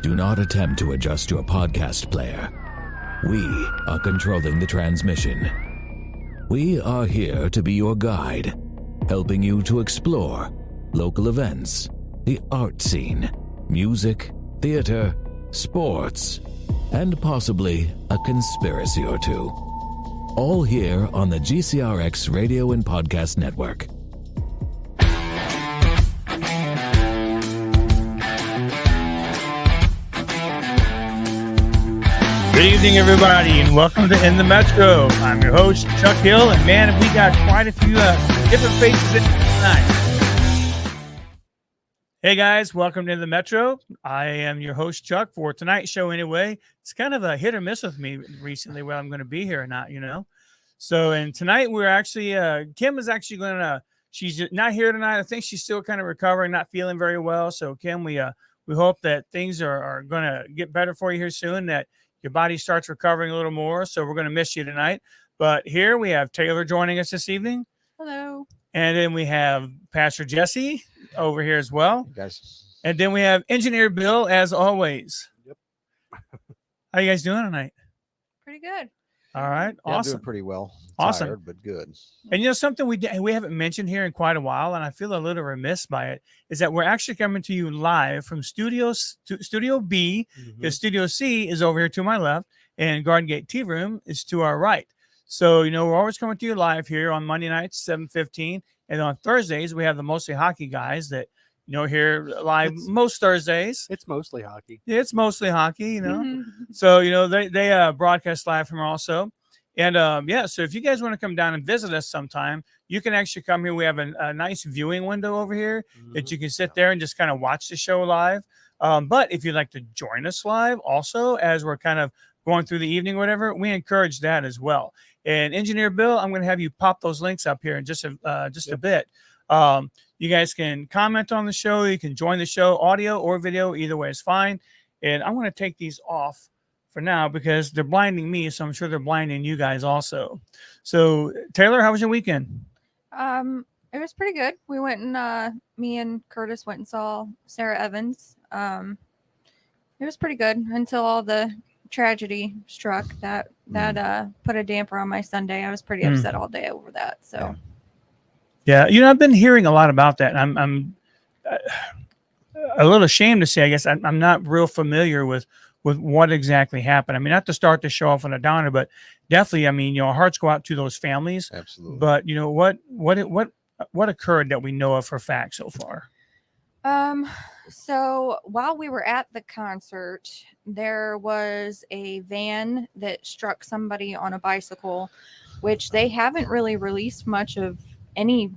Do not attempt to adjust your podcast player. We are controlling the transmission. We are here to be your guide, helping you to explore local events, the art scene, music, theater, sports, and possibly a conspiracy or two. All here on the GCRX Radio and Podcast Network. Good evening, everybody, and welcome to In the Metro. I'm your host, Chuck Hill, and man, we got quite a few different faces in tonight. Hey guys, welcome to In the Metro. I am your host, Chuck, for tonight's show anyway. It's kind of a hit or miss with me recently whether I'm going to be here or not, you know. So, and tonight we're actually, Kim is actually going to, she's not here tonight. I think she's still kind of recovering, not feeling very well. So, Kim, we hope that things are going to get better for you here soon, that your body starts recovering a little more. So we're going to miss you tonight. But here we have Taylor joining us this evening. Hello. And then we have Pastor Jesse over here as well. Hey guys. And then we have Engineer Bill, as always. Yep. How you guys doing tonight? Pretty good. All right. Yeah, awesome. Doing pretty well. Awesome. Tired, but good. And you know, something we haven't mentioned here in quite a while, and I feel a little remiss by it, is that we're actually coming to you live from Studio B, because Studio C is over here to my left, and Garden Gate Tea Room is to our right. So, you know, we're always coming to you live here on Monday nights, 7:15, and on Thursdays, we have the Mostly Hockey guys that, you know, here live most Thursdays. It's mostly hockey. Yeah, it's mostly hockey, you know. So, you know, they broadcast live from also. And yeah, so if you guys want to come down and visit us sometime, you can actually come here. We have a nice viewing window over here that you can sit there and just kind of watch the show live. But if you'd like to join us live also, as we're kind of going through the evening or whatever, we encourage that as well. And Engineer Bill, I'm going to have you pop those links up here in just a bit. You guys can comment on the show. You can join the show, audio or video. Either way is fine. And I'm going to take these off for now because they're blinding me, so I'm sure they're blinding you guys also. So, Taylor, how was your weekend? It was pretty good. We went and me and Curtis went and saw Sarah Evans. It was pretty good until all the tragedy struck that put a damper on my Sunday. I was pretty upset all day over that. So, yeah, you know, I've been hearing a lot about that, and I'm a little ashamed to say, I guess I'm not real familiar with what exactly happened. I mean, not to start the show off on a downer, but definitely, I mean, you know, our hearts go out to those families. Absolutely. But you know, what occurred that we know of for fact so far? So while we were at the concert, there was a van that struck somebody on a bicycle, which they haven't really released much of any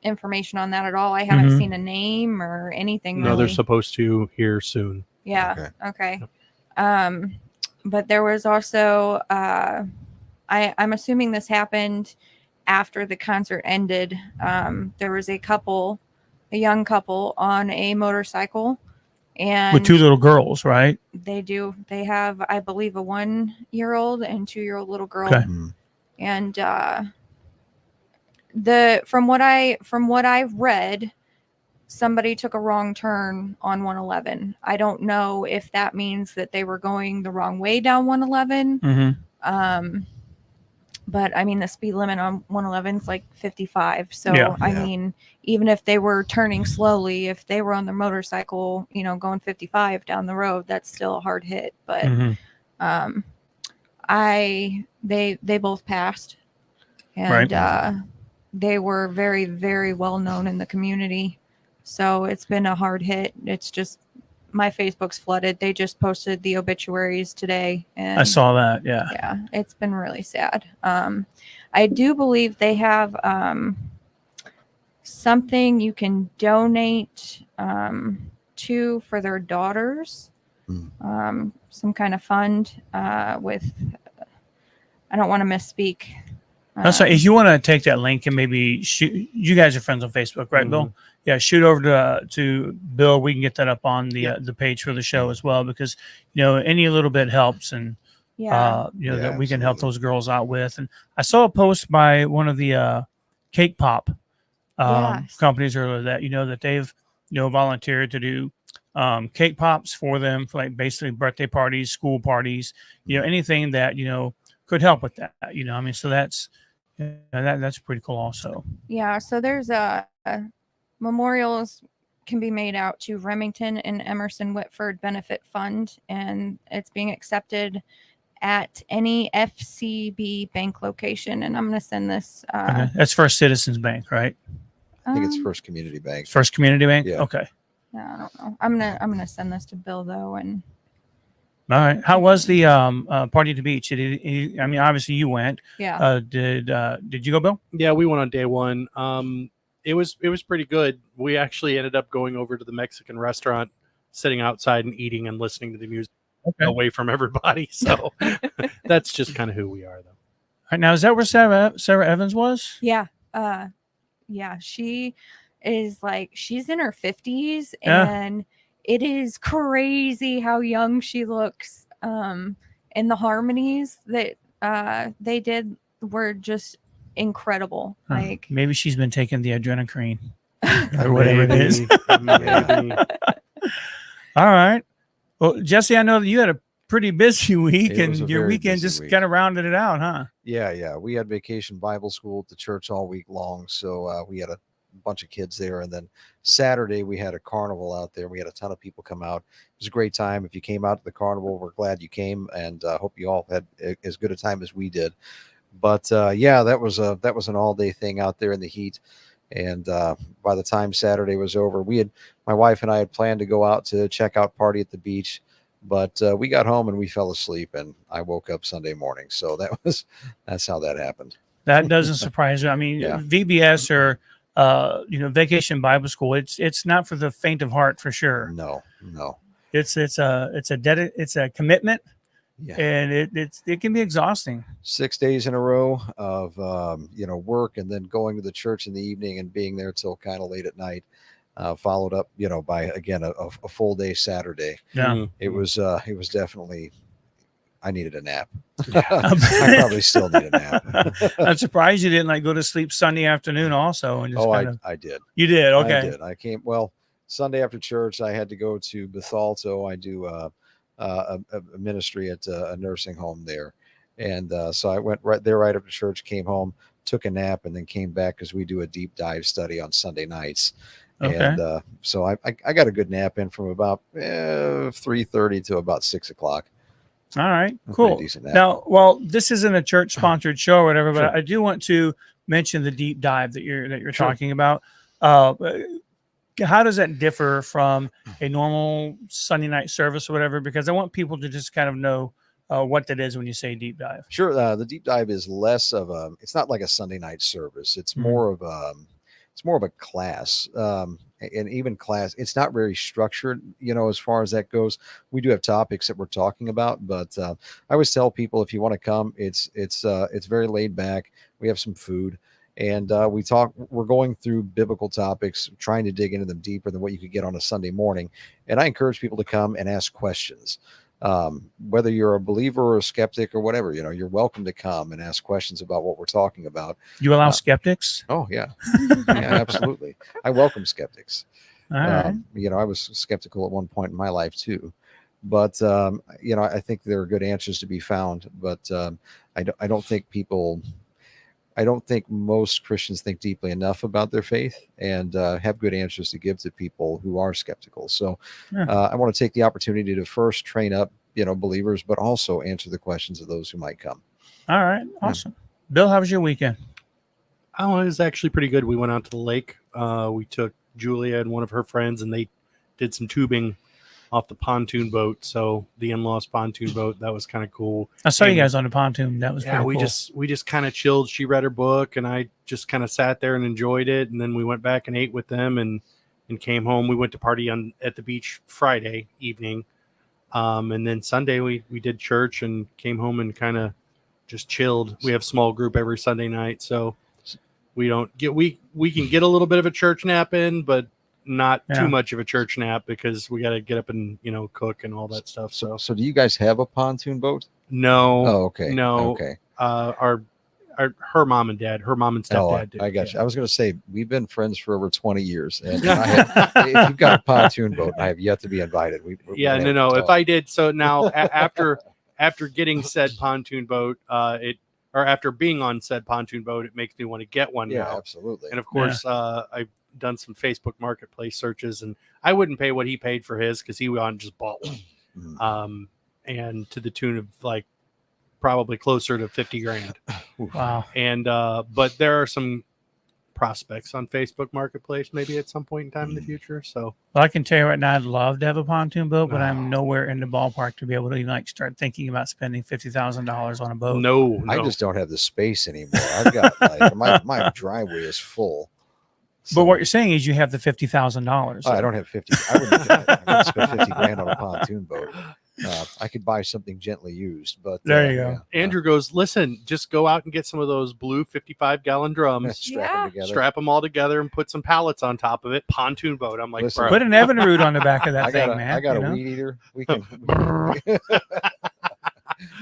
information on that at all. I haven't seen a name or anything. No, really. they're supposed to here soon. Yeah. Okay. But there was also, I'm assuming this happened after the concert ended. There was a young couple on a motorcycle, and With two little girls, right? They have, I believe, a 1-year-old and 2-year-old little girl. Okay. And, from what I've read, somebody took a wrong turn on 111. I don't know if that means that they were going the wrong way down 111. But I mean, the speed limit on 111 is like 55. So, Yeah. I mean, even if they were turning slowly, if they were on their motorcycle, you know, going 55 down the road, that's still a hard hit. But, they both passed, and, they were very, very well known in the community. So it's been a hard hit. It's just, my Facebook's flooded. They just posted the obituaries today. And I saw that. Yeah. Yeah, it's been really sad. I do believe they have something you can donate to for their daughters. Some kind of fund with, I don't want to misspeak. That's right. If you want to take that link and maybe shoot, you guys are friends on Facebook, right, Bill? Yeah, shoot over to Bill. We can get that up on the page for the show as well, because you know any little bit helps, and you know that we can help those girls out with. And I saw a post by one of the cake pop companies earlier that that they've volunteered to do cake pops for them for like basically birthday parties, school parties, anything that, could help with that, I mean, so that's pretty cool also. Yeah, so there's memorials can be made out to Remington and Emerson Whitford Benefit Fund, and it's being accepted at any FCB bank location. And I'm going to send this. Okay. That's First Citizens Bank, right? I think it's First Community Bank. First Community Bank. Yeah. Okay. Yeah, I don't know. I'm gonna send this to Bill though. And all right, how was the party at the beach? I mean, obviously you went. Yeah. Did you go, Bill? Yeah, we went on day one. It was pretty good. We actually ended up going over to the Mexican restaurant, sitting outside and eating and listening to the music away from everybody. So that's just kind of who we are, though. All right, now is that where Sarah Evans was? Yeah. Yeah. She is like, she's in her 50s, Yeah. and it is crazy how young she looks. And the harmonies that they did were just incredible. Like Maybe she's been taking the adrenochrine or whatever it is. Maybe. All right. Well, Jesse, I know that you had a pretty busy week, It was and a your very weekend busy just week. kind of rounded it out, huh? Yeah. We had Vacation Bible School at the church all week long. So we had a bunch of kids there. And then Saturday, we had a carnival out there. We had a ton of people come out. It was a great time. If you came out to the carnival, we're glad you came, and hope you all had as good a time as we did. But yeah, that was an all-day thing out there in the heat. And by the time Saturday was over, my wife and I had planned to go out to check out Party at the Beach, but we got home and we fell asleep, and I woke up Sunday morning. So that's how that happened. That doesn't surprise me. I mean, Yeah. VBS or Vacation Bible School, it's not for the faint of heart, for sure. No. It's a commitment. Yeah. And it can be exhausting. 6 days in a row of work, and then going to the church in the evening and being there till kind of late at night, followed up by again a full day Saturday. Yeah. It was definitely, I needed a nap. I probably still need a nap. I'm surprised you didn't go to sleep Sunday afternoon also. And just I did. You did. Okay. I did. I came, Sunday after church, I had to go to Bethalto. I do a ministry at a nursing home there. And so I went right after church, came home, took a nap, and then came back because we do a deep dive study on Sunday nights. Okay. And so I got a good nap in from about 3:30 to about 6 o'clock. All right, A cool. pretty decent nap. Now, well, this isn't a church sponsored show or whatever, but Sure. I do want to mention the deep dive that you're Sure. talking about. How does that differ from a normal Sunday night service or whatever? Because I want people to just kind of know what that is when you say deep dive. Sure. The deep dive is less of it's not like a Sunday night service. It's Mhm. more of a class. And even class, it's not very structured, as far as that goes. We do have topics that we're talking about, but I always tell people, if you want to come, it's very laid back. We have some food, and we're going through biblical topics, trying to dig into them deeper than what you could get on a Sunday morning. And I encourage people to come and ask questions. Whether you're a believer or a skeptic or whatever, you're welcome to come and ask questions about what we're talking about. You allow skeptics? Oh yeah, yeah, absolutely. I welcome skeptics. All right. I was skeptical at one point in my life too, but I think there are good answers to be found. But I don't think most Christians think deeply enough about their faith and have good answers to give to people who are skeptical. So Yeah. I want to take the opportunity to first train up, believers, but also answer the questions of those who might come. All right. Awesome. Bill, how was your weekend? Oh, it was actually pretty good. We went out to the lake. We took Julia and one of her friends, and they did some tubing off the pontoon boat. So the in-laws pontoon boat, that was kind of cool. I saw you And- guys on the pontoon. That was Yeah, pretty cool. we just kind of chilled. She read her book, and I just kind of sat there and enjoyed it. And then we went back and ate with them, and came home. We went to party at the beach Friday evening, and then Sunday we did church and came home and kind of just chilled. We have small group every Sunday night, so we can get a little bit of a church nap in, but not Yeah. too much of a church nap because we got to get up and cook and all that stuff. So So do you guys have a pontoon boat? no, Oh, okay. no. Okay. Our her mom and dad, her mom and stepdad. I got you. I was going to say we've been friends for over 20 years, and if you've got a pontoon boat, I have yet to be invited. No. If I did so now, after getting said pontoon boat, after being on said pontoon boat, it makes me want to get one now. Absolutely. And of course, I've done some Facebook Marketplace searches, and I wouldn't pay what he paid for his because he went and just bought one, and to the tune of like probably closer to 50 grand. Wow. And but there are some prospects on Facebook Marketplace maybe at some point in time in the future. So well, I can tell you right now, I'd love to have a pontoon boat, but I'm nowhere in the ballpark to be able to even like start thinking about spending $50,000 on a boat. No, I just don't have the space anymore. I've got like my driveway is full. So, but what you're saying is you have the $50,000. I don't have 50. I wouldn't spend 50 grand on a pontoon boat. I could buy something gently used, but there you go. Andrew goes, listen, just go out and get some of those blue 55-gallon drums, strap them all together, and put some pallets on top of it. Pontoon boat. I'm like, Listen, bro. Put an Evinrude on the back of that thing, man. I got a weed eater. We can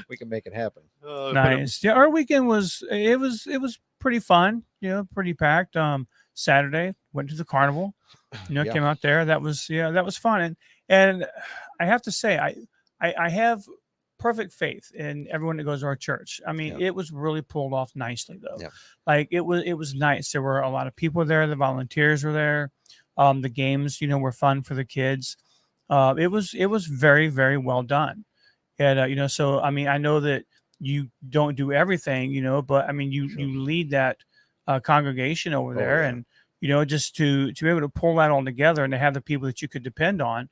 we can make it happen. Nice. Yeah, our weekend was pretty fun. Pretty packed. Saturday went to the carnival. Came out there. That was fun. And I have to say, I have perfect faith in everyone that goes to our church. I mean, it was really pulled off nicely, though. Yeah. Like it was nice. There were a lot of people there. The volunteers were there. The games, were fun for the kids. It was very, very well done. And so I mean, I know that you don't do everything, but I mean, you lead that congregation over there, and just to be able to pull that all together and to have the people that you could depend on.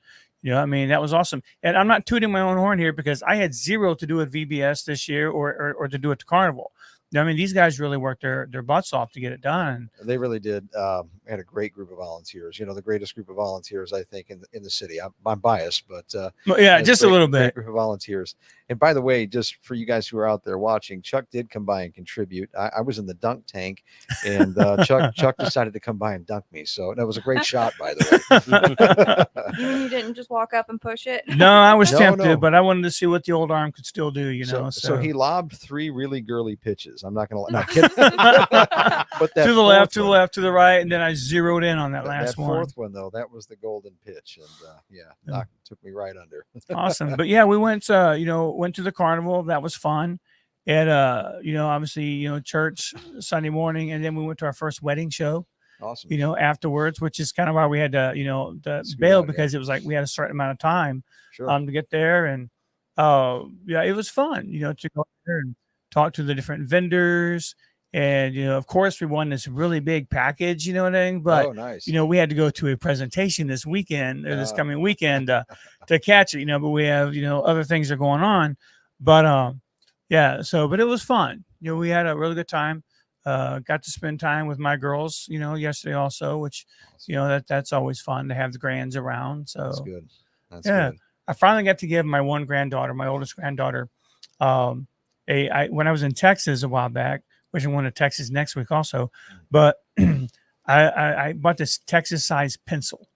I mean, that was awesome. And I'm not tooting my own horn here because I had zero to do at VBS this year or to do at the carnival. I mean, these guys really worked their butts off to get it done. They really did. We had a great group of volunteers. The greatest group of volunteers, I think, in the city. I'm biased, but just a little bit. Great group of volunteers. And by the way, just for you guys who are out there watching, Chuck did come by and contribute. I was in the dunk tank, and Chuck decided to come by and dunk me. So that was a great shot, by the way. You didn't just walk up and push it. No, I was tempted, but I wanted to see what the old arm could still do. So he lobbed 3 really girly pitches. I'm not going to not kidding. But that to the left, to the left, to the right, and then I zeroed in on that last that one. Fourth one though, that was the golden pitch, and took me right under. Awesome. But yeah, we went to the carnival. That was fun. And obviously, church Sunday morning, and then we went to our first wedding show. Awesome. Afterwards, which is kind of why we had to bail because it was like we had a certain amount of time to get there, and it was fun to go there and talk to the different vendors. And, of course, we won this really big package, but, nice. We had to go to a presentation this weekend or this coming weekend to catch it, but we have, other things are going on. But, but it was fun. We had a really good time. Got to spend time with my girls, yesterday also, which, that's always fun to have the grands around. So that's good. That's good. I finally got to give my one granddaughter, my oldest granddaughter, when I was in Texas a while back, which I'm going to Texas next week also, but I bought this Texas size pencil,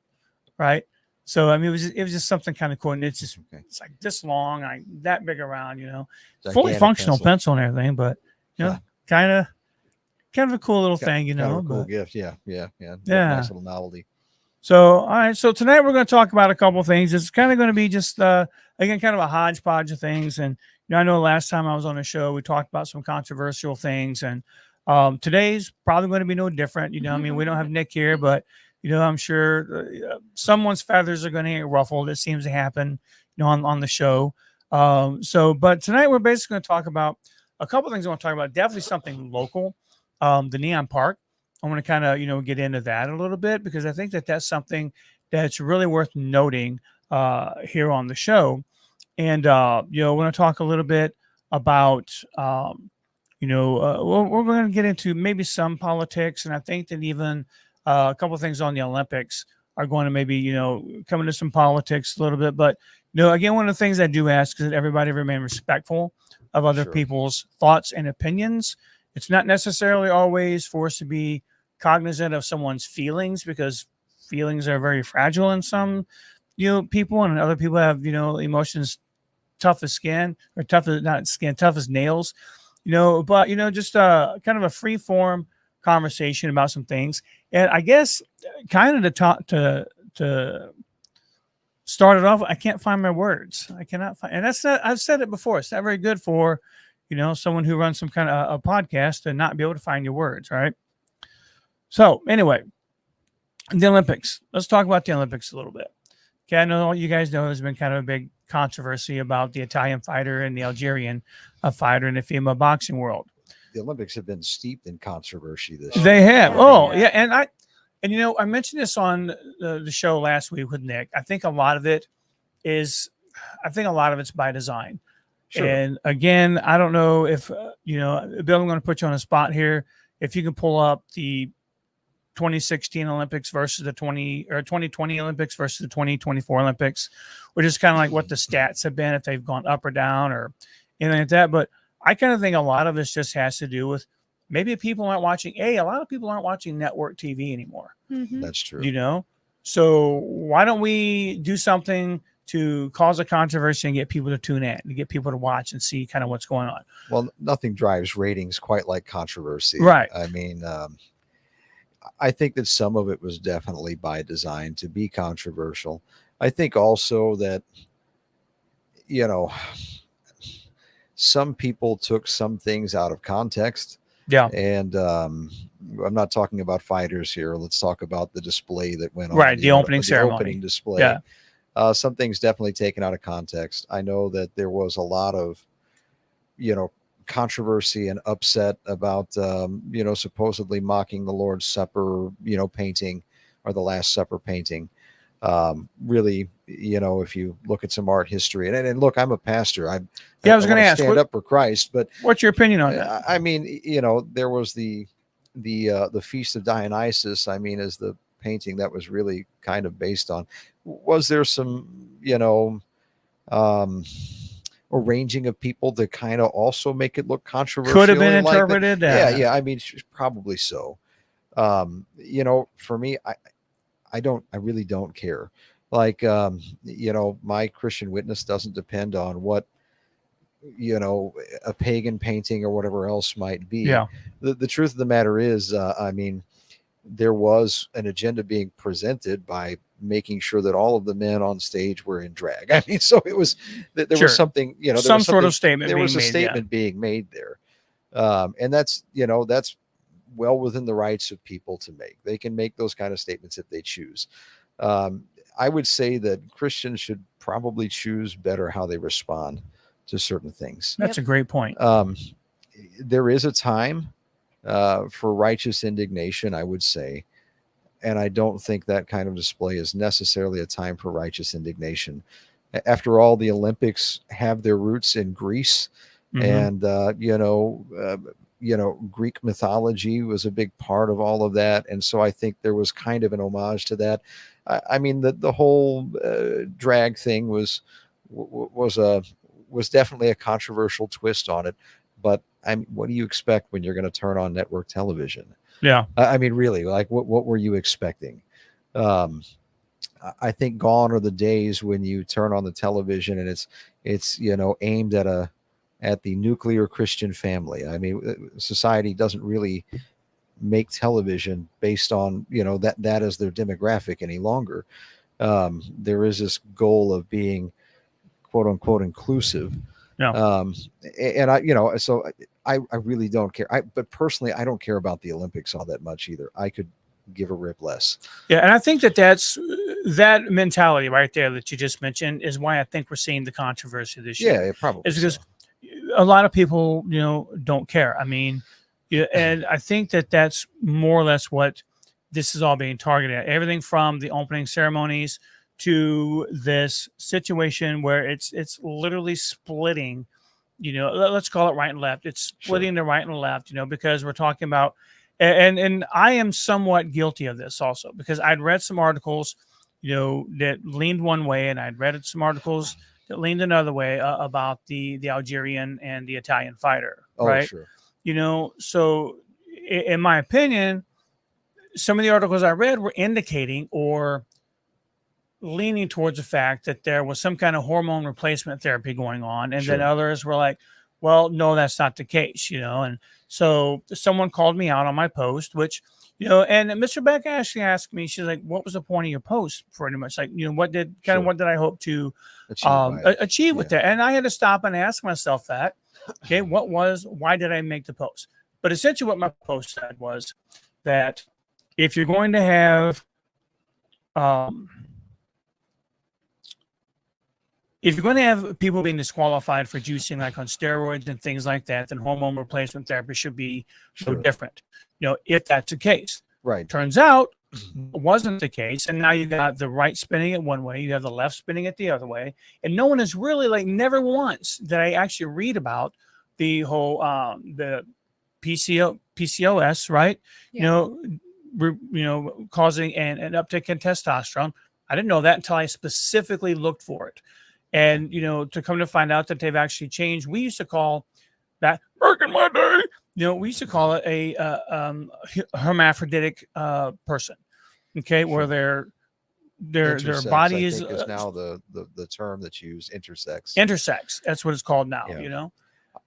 right? So I mean, it was just something kind of cool, and it's it's like this long, that big around, fully functional pencil and everything, but kind of a cool little thing, kind of a cool gift, yeah, nice little novelty. So all right, so tonight we're going to talk about a couple of things. It's kind of going to be just again kind of a hodgepodge of things, and I know last time I was on the show, we talked about some controversial things, and today's probably going to be no different. I mean, we don't have Nick here, but, I'm sure someone's feathers are going to get ruffled. It seems to happen, on the show. But tonight we're basically going to talk about a couple of things I want to talk about. Definitely something local, the Neon Park. I want to kind of, get into that a little bit because I think that that's something that's really worth noting here on the show. And, we're going to talk a little bit about, we're going to get into maybe some politics. And I think that even a couple of things on the Olympics are going to maybe, come into some politics a little bit. But, again, one of the things I do ask is that everybody remain respectful of other people's thoughts and opinions. It's not necessarily always for us to be cognizant of someone's feelings because feelings are very fragile in some people, and other people have emotions tough as skin, or tough as not skin, tough as nails. but just kind of a free form conversation about some things. And I guess kind of to talk to start it off, I can't find my words. I cannot find, and that's not, I've said it before. It's not very good for, someone who runs some kind of a podcast to not be able to find your words. Right. So anyway, the Olympics. Let's talk about the Olympics a little bit. Okay. I know you guys know there's been kind of a big controversy about the Italian fighter and the Algerian fighter in the female boxing world. The Olympics have been steeped in controversy this They year. have. Oh, yeah. And I mentioned this on the show last week with Nick. I think a lot of it's by design. Sure. And again, I don't know if, Bill, I'm going to put you on a spot here. If you can pull up the 2016 Olympics versus the 2020 Olympics versus the 2024 Olympics, or just kind of like what the stats have been, if they've gone up or down or anything like that. But I kind of think a lot of this just has to do with maybe people aren't watching. A lot of people aren't watching network TV anymore. Mm-hmm. That's true. So why don't we do something to cause a controversy and get people to tune in, to get people to watch and see kind of what's going on? Well, nothing drives ratings quite like controversy. Right. I mean, I think that some of it was definitely by design to be controversial. I think also that, some people took some things out of context. Yeah. And I'm not talking about fighters here. Let's talk about the display that went on. Right. The opening ceremony. Opening display. Yeah. Some things definitely taken out of context. I know that there was a lot of, controversy and upset about, supposedly mocking the Lord's Supper, painting, or the Last Supper painting. Really, if you look at some art history, and look, I'm a pastor. I was going to ask, stand up for Christ, but what's your opinion on that? I mean, there was the Feast of Dionysus. I mean, as the painting that was really kind of based on. Was there some, arranging of people to kind of also make it look controversial? Could have been interpreted. Yeah. I mean, probably so. For me, I really don't care. Like, my Christian witness doesn't depend on what, a pagan painting or whatever else might be. Yeah. The truth of the matter is, there was an agenda being presented by making sure that all of the men on stage were in drag. I mean, so it was, there was something, some sort of statement. There was a statement being made there. And that's well within the rights of people to make. They can make those kind of statements if they choose. I would say that Christians should probably choose better how they respond to certain things. That's a great point. There is a time for righteous indignation, I would say. And I don't think that kind of display is necessarily a time for righteous indignation. After all, the Olympics have their roots in Greece, and Greek mythology was a big part of all of that. And so I think there was kind of an homage to that. I mean, the whole drag thing was definitely a controversial twist on it. But what do you expect when you're going to turn on network television? Yeah. I mean, really, like what were you expecting? I think gone are the days when you turn on the television and it's aimed at the nuclear Christian family. I mean, society doesn't really make television based on, that as their demographic any longer. There is this goal of being quote unquote inclusive. Yeah. And so I really don't care. But personally, I don't care about the Olympics all that much either. I could give a rip less. Yeah. And I think that mentality right there that you just mentioned is why I think we're seeing the controversy this year. Yeah, probably. It's because a lot of people, don't care. I mean, and I think that's more or less what this is all being targeted at. Everything from the opening ceremonies to this situation where it's literally splitting, let's call it right and left. It's splitting the right and left, because we're talking about, and I am somewhat guilty of this also, because I'd read some articles, that leaned one way, and I'd read some articles that leaned another way about the Algerian and the Italian fighter. Right. Sure. So in my opinion, some of the articles I read were indicating or leaning towards the fact that there was some kind of hormone replacement therapy going on. And then others were like, Well, no, that's not the case, you know. And so someone called me out on my post, which, you know, and Mr. Beck actually asked me, she's like, what was the point of your post? Pretty much like, you know, what did I hope to achieve with that? And I had to stop and ask myself that, okay, why did I make the post? But essentially what my post said was that if you're going to have, people being disqualified for juicing, like on steroids and things like that, then hormone replacement therapy should be so different. You know, if that's the case. Right. Turns out it wasn't the case. And now you got the right spinning it one way, you have the left spinning it the other way. And no one is really like, never once did I actually read about the whole the PCOS, right? Yeah. You know, causing an uptick in testosterone. I didn't know that until I specifically looked for it. And, you know, to come to find out that they've actually changed, we used to call that, back in my day, you know, we used to call it a hermaphroditic person, okay, where their body is now the term that's used, intersex. Intersex, that's what it's called now, Yeah. you know.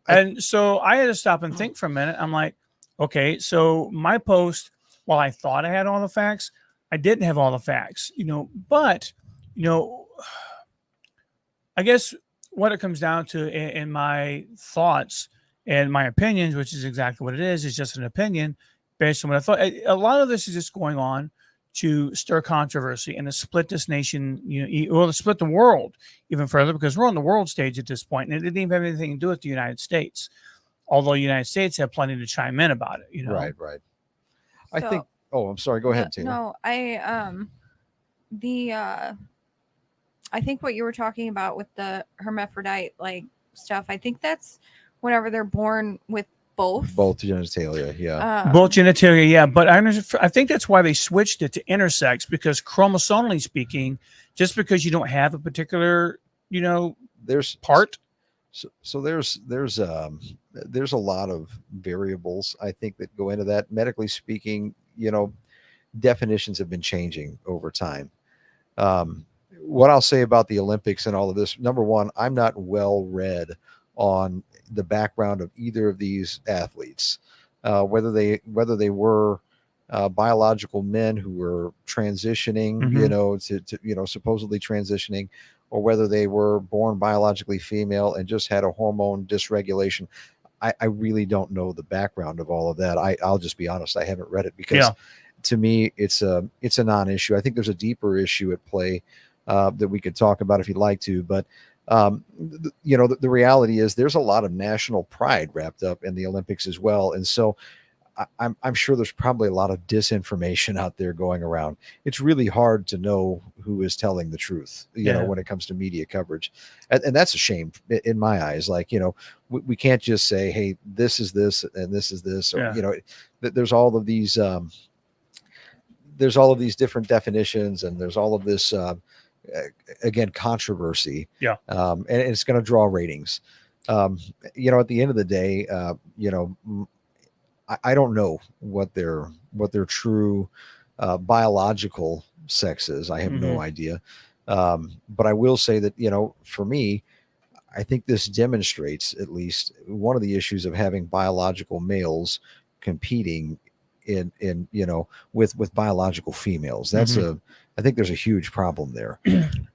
And so I had to stop and think for a minute. I'm like, okay, so my post, while I thought I had all the facts, I didn't have all the facts, you know, but, you know, I guess what it comes down to in my thoughts and my opinions, which is exactly what it is just an opinion based on what I thought. A lot of this is just going on to stir controversy and to split this nation, you know, or to split the world even further, because we're on the world stage at this point, and it didn't even have anything to do with the United States. Although the United States have plenty to chime in about it, you know. Right. I think. Oh, I'm sorry. Go ahead, Taylor. No, I think what you were talking about with the hermaphrodite like stuff, I think that's whenever they're born with both genitalia, yeah. Both genitalia, yeah. But I think that's why they switched it to intersex, because chromosomally speaking, just because you don't have a particular, you know, there's part. So there's a lot of variables, I think, that go into that. Medically speaking, you know, definitions have been changing over time. What I'll say about the Olympics and all of this, number one, I'm not well read on the background of either of these athletes, whether they were biological men who were transitioning, you know, to you know, supposedly transitioning, or whether they were born biologically female and just had a hormone dysregulation. I really don't know the background of all of that. I'll just be honest, I haven't read it, because to me it's a non-issue. I think there's a deeper issue at play that we could talk about if you'd like to, but you know, the reality is there's a lot of national pride wrapped up in the Olympics as well. And so I'm sure there's probably a lot of disinformation out there going around. It's really hard to know who is telling the truth, you know, when it comes to media coverage. And that's a shame in my eyes. Like, you know, we can't just say, hey, this is this and this is this, or, you know, there's all of these different definitions, and there's all of this, again, controversy. And it's going to draw ratings. You know, at the end of the day, you know, I don't know what their true biological sex is. I have no idea. But I will say that, you know, for me, I think this demonstrates at least one of the issues of having biological males competing in you know, with biological females. That's I think there's a huge problem there.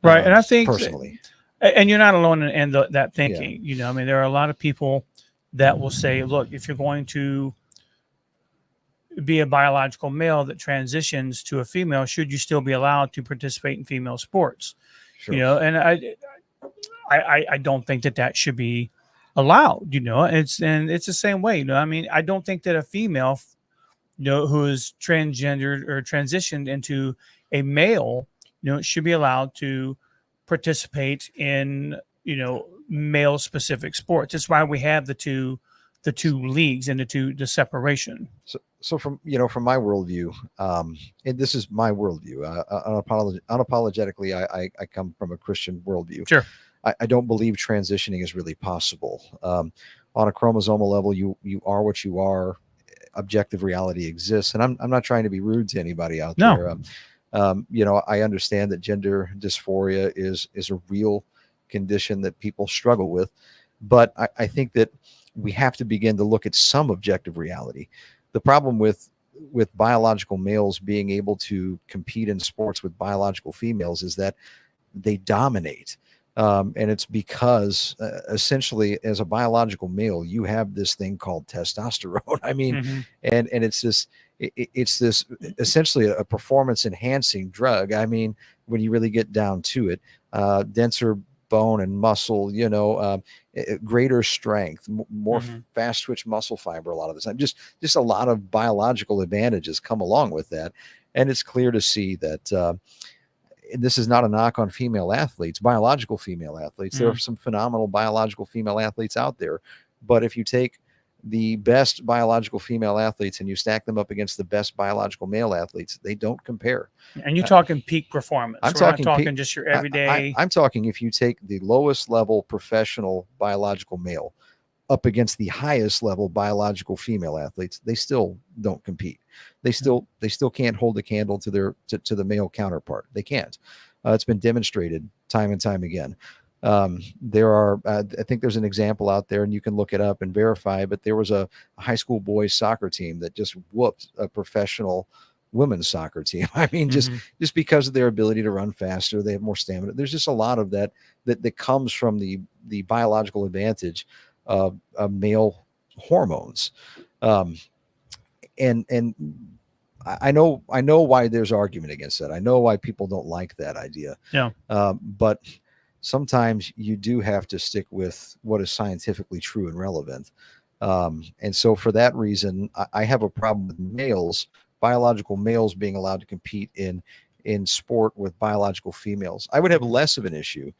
Right. And I think personally, and you're not alone in that thinking, you know, I mean, there are a lot of people that will say, look, if you're going to be a biological male that transitions to a female, should you still be allowed to participate in female sports? You know, and I don't think that should be allowed, you know. It's the same way, you know. I mean, I don't think that a female, you know, who is transgendered or transitioned into a male, you know, should be allowed to participate in, you know, male specific sports. That's why we have the two leagues and the separation. So from, you know, from my worldview, and this is my worldview, unapologetically, I come from a Christian worldview. Sure. I don't believe transitioning is really possible. On a chromosomal level, you are what you are. Objective reality exists, and I'm not trying to be rude to anybody out there. You know, I understand that gender dysphoria is a real condition that people struggle with. But I think that we have to begin to look at some objective reality. The problem with biological males being able to compete in sports with biological females is that they dominate. And it's because essentially, as a biological male, you have this thing called testosterone. I mean, and it's this essentially a performance enhancing drug. I mean, when you really get down to it, denser bone and muscle, greater strength, more fast twitch muscle fiber. A lot of the time, just a lot of biological advantages come along with that. And it's clear to see that this is not a knock on female athletes, biological female athletes. There are some phenomenal biological female athletes out there. But if you take the best biological female athletes and you stack them up against the best biological male athletes, they don't compare. And you're talking peak performance. I'm We're not talking just your everyday. I'm talking if you take the lowest level professional biological male up against the highest level biological female athletes, they still don't compete. They still can't hold a candle to the male counterpart. They can't. It's been demonstrated time and time again. There are, I think there's an example out there, and you can look it up and verify, but there was a high school boys soccer team that just whooped a professional women's soccer team. I mean, just because of their ability to run faster, they have more stamina. There's just a lot of that comes from the biological advantage of male hormones. And I know why there's argument against that. I know why people don't like that idea. Yeah. But sometimes you do have to stick with what is scientifically true and relevant. And so for that reason, I have a problem with biological males being allowed to compete in sport with biological females. I would have less of an issue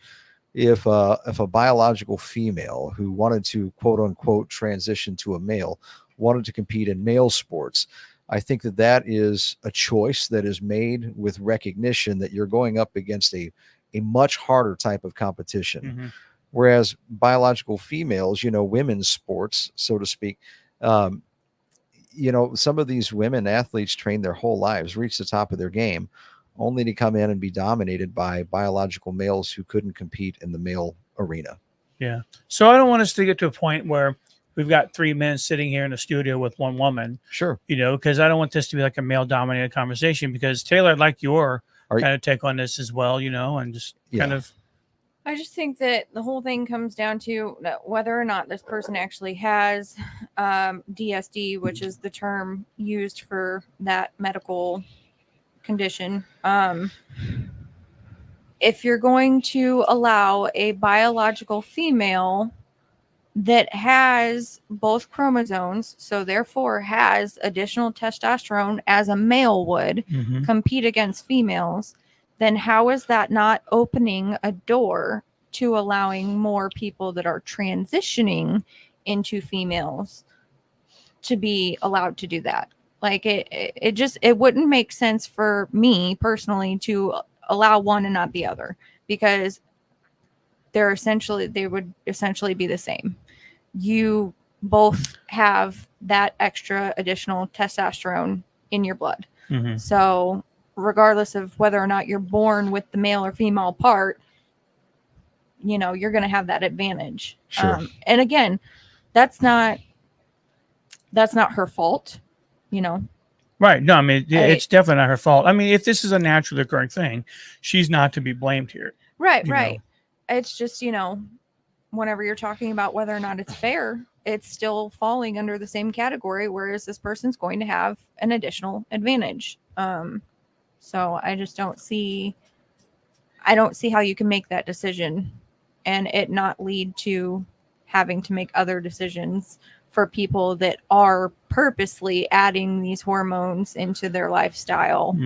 if a biological female who wanted to quote unquote transition to a male wanted to compete in male sports. I think that is a choice that is made with recognition that you're going up against a much harder type of competition. Whereas biological females, women's sports, so to speak, some of these women athletes train their whole lives, reach the top of their game, only to come in and be dominated by biological males who couldn't compete in the male arena. Yeah. So I don't want us to get to a point where we've got 3 men sitting here in the studio with one woman. Sure. Because I don't want this to be like a male dominated conversation, because Taylor, I'd like your kind of take on this as well, and just kind of. I just think that the whole thing comes down to whether or not this person actually has DSD, which is the term used for that medical condition. If you're going to allow a biological female that has both chromosomes, so therefore has additional testosterone as a male would, compete against females, then how is that not opening a door to allowing more people that are transitioning into females to be allowed to do that? Like it wouldn't make sense for me personally to allow one and not the other, because they would essentially be the same. You both have that extra additional testosterone in your blood. So regardless of whether or not you're born with the male or female part, you're going to have that advantage. Sure. And again, that's not her fault, Right. No, I mean, it's definitely not her fault. I mean, if this is a naturally occurring thing, she's not to be blamed here. Right. It's just, whenever you're talking about whether or not it's fair, it's still falling under the same category, whereas this person's going to have an additional advantage. So I just don't see how you can make that decision and it not lead to having to make other decisions for people that are purposely adding these hormones into their lifestyle.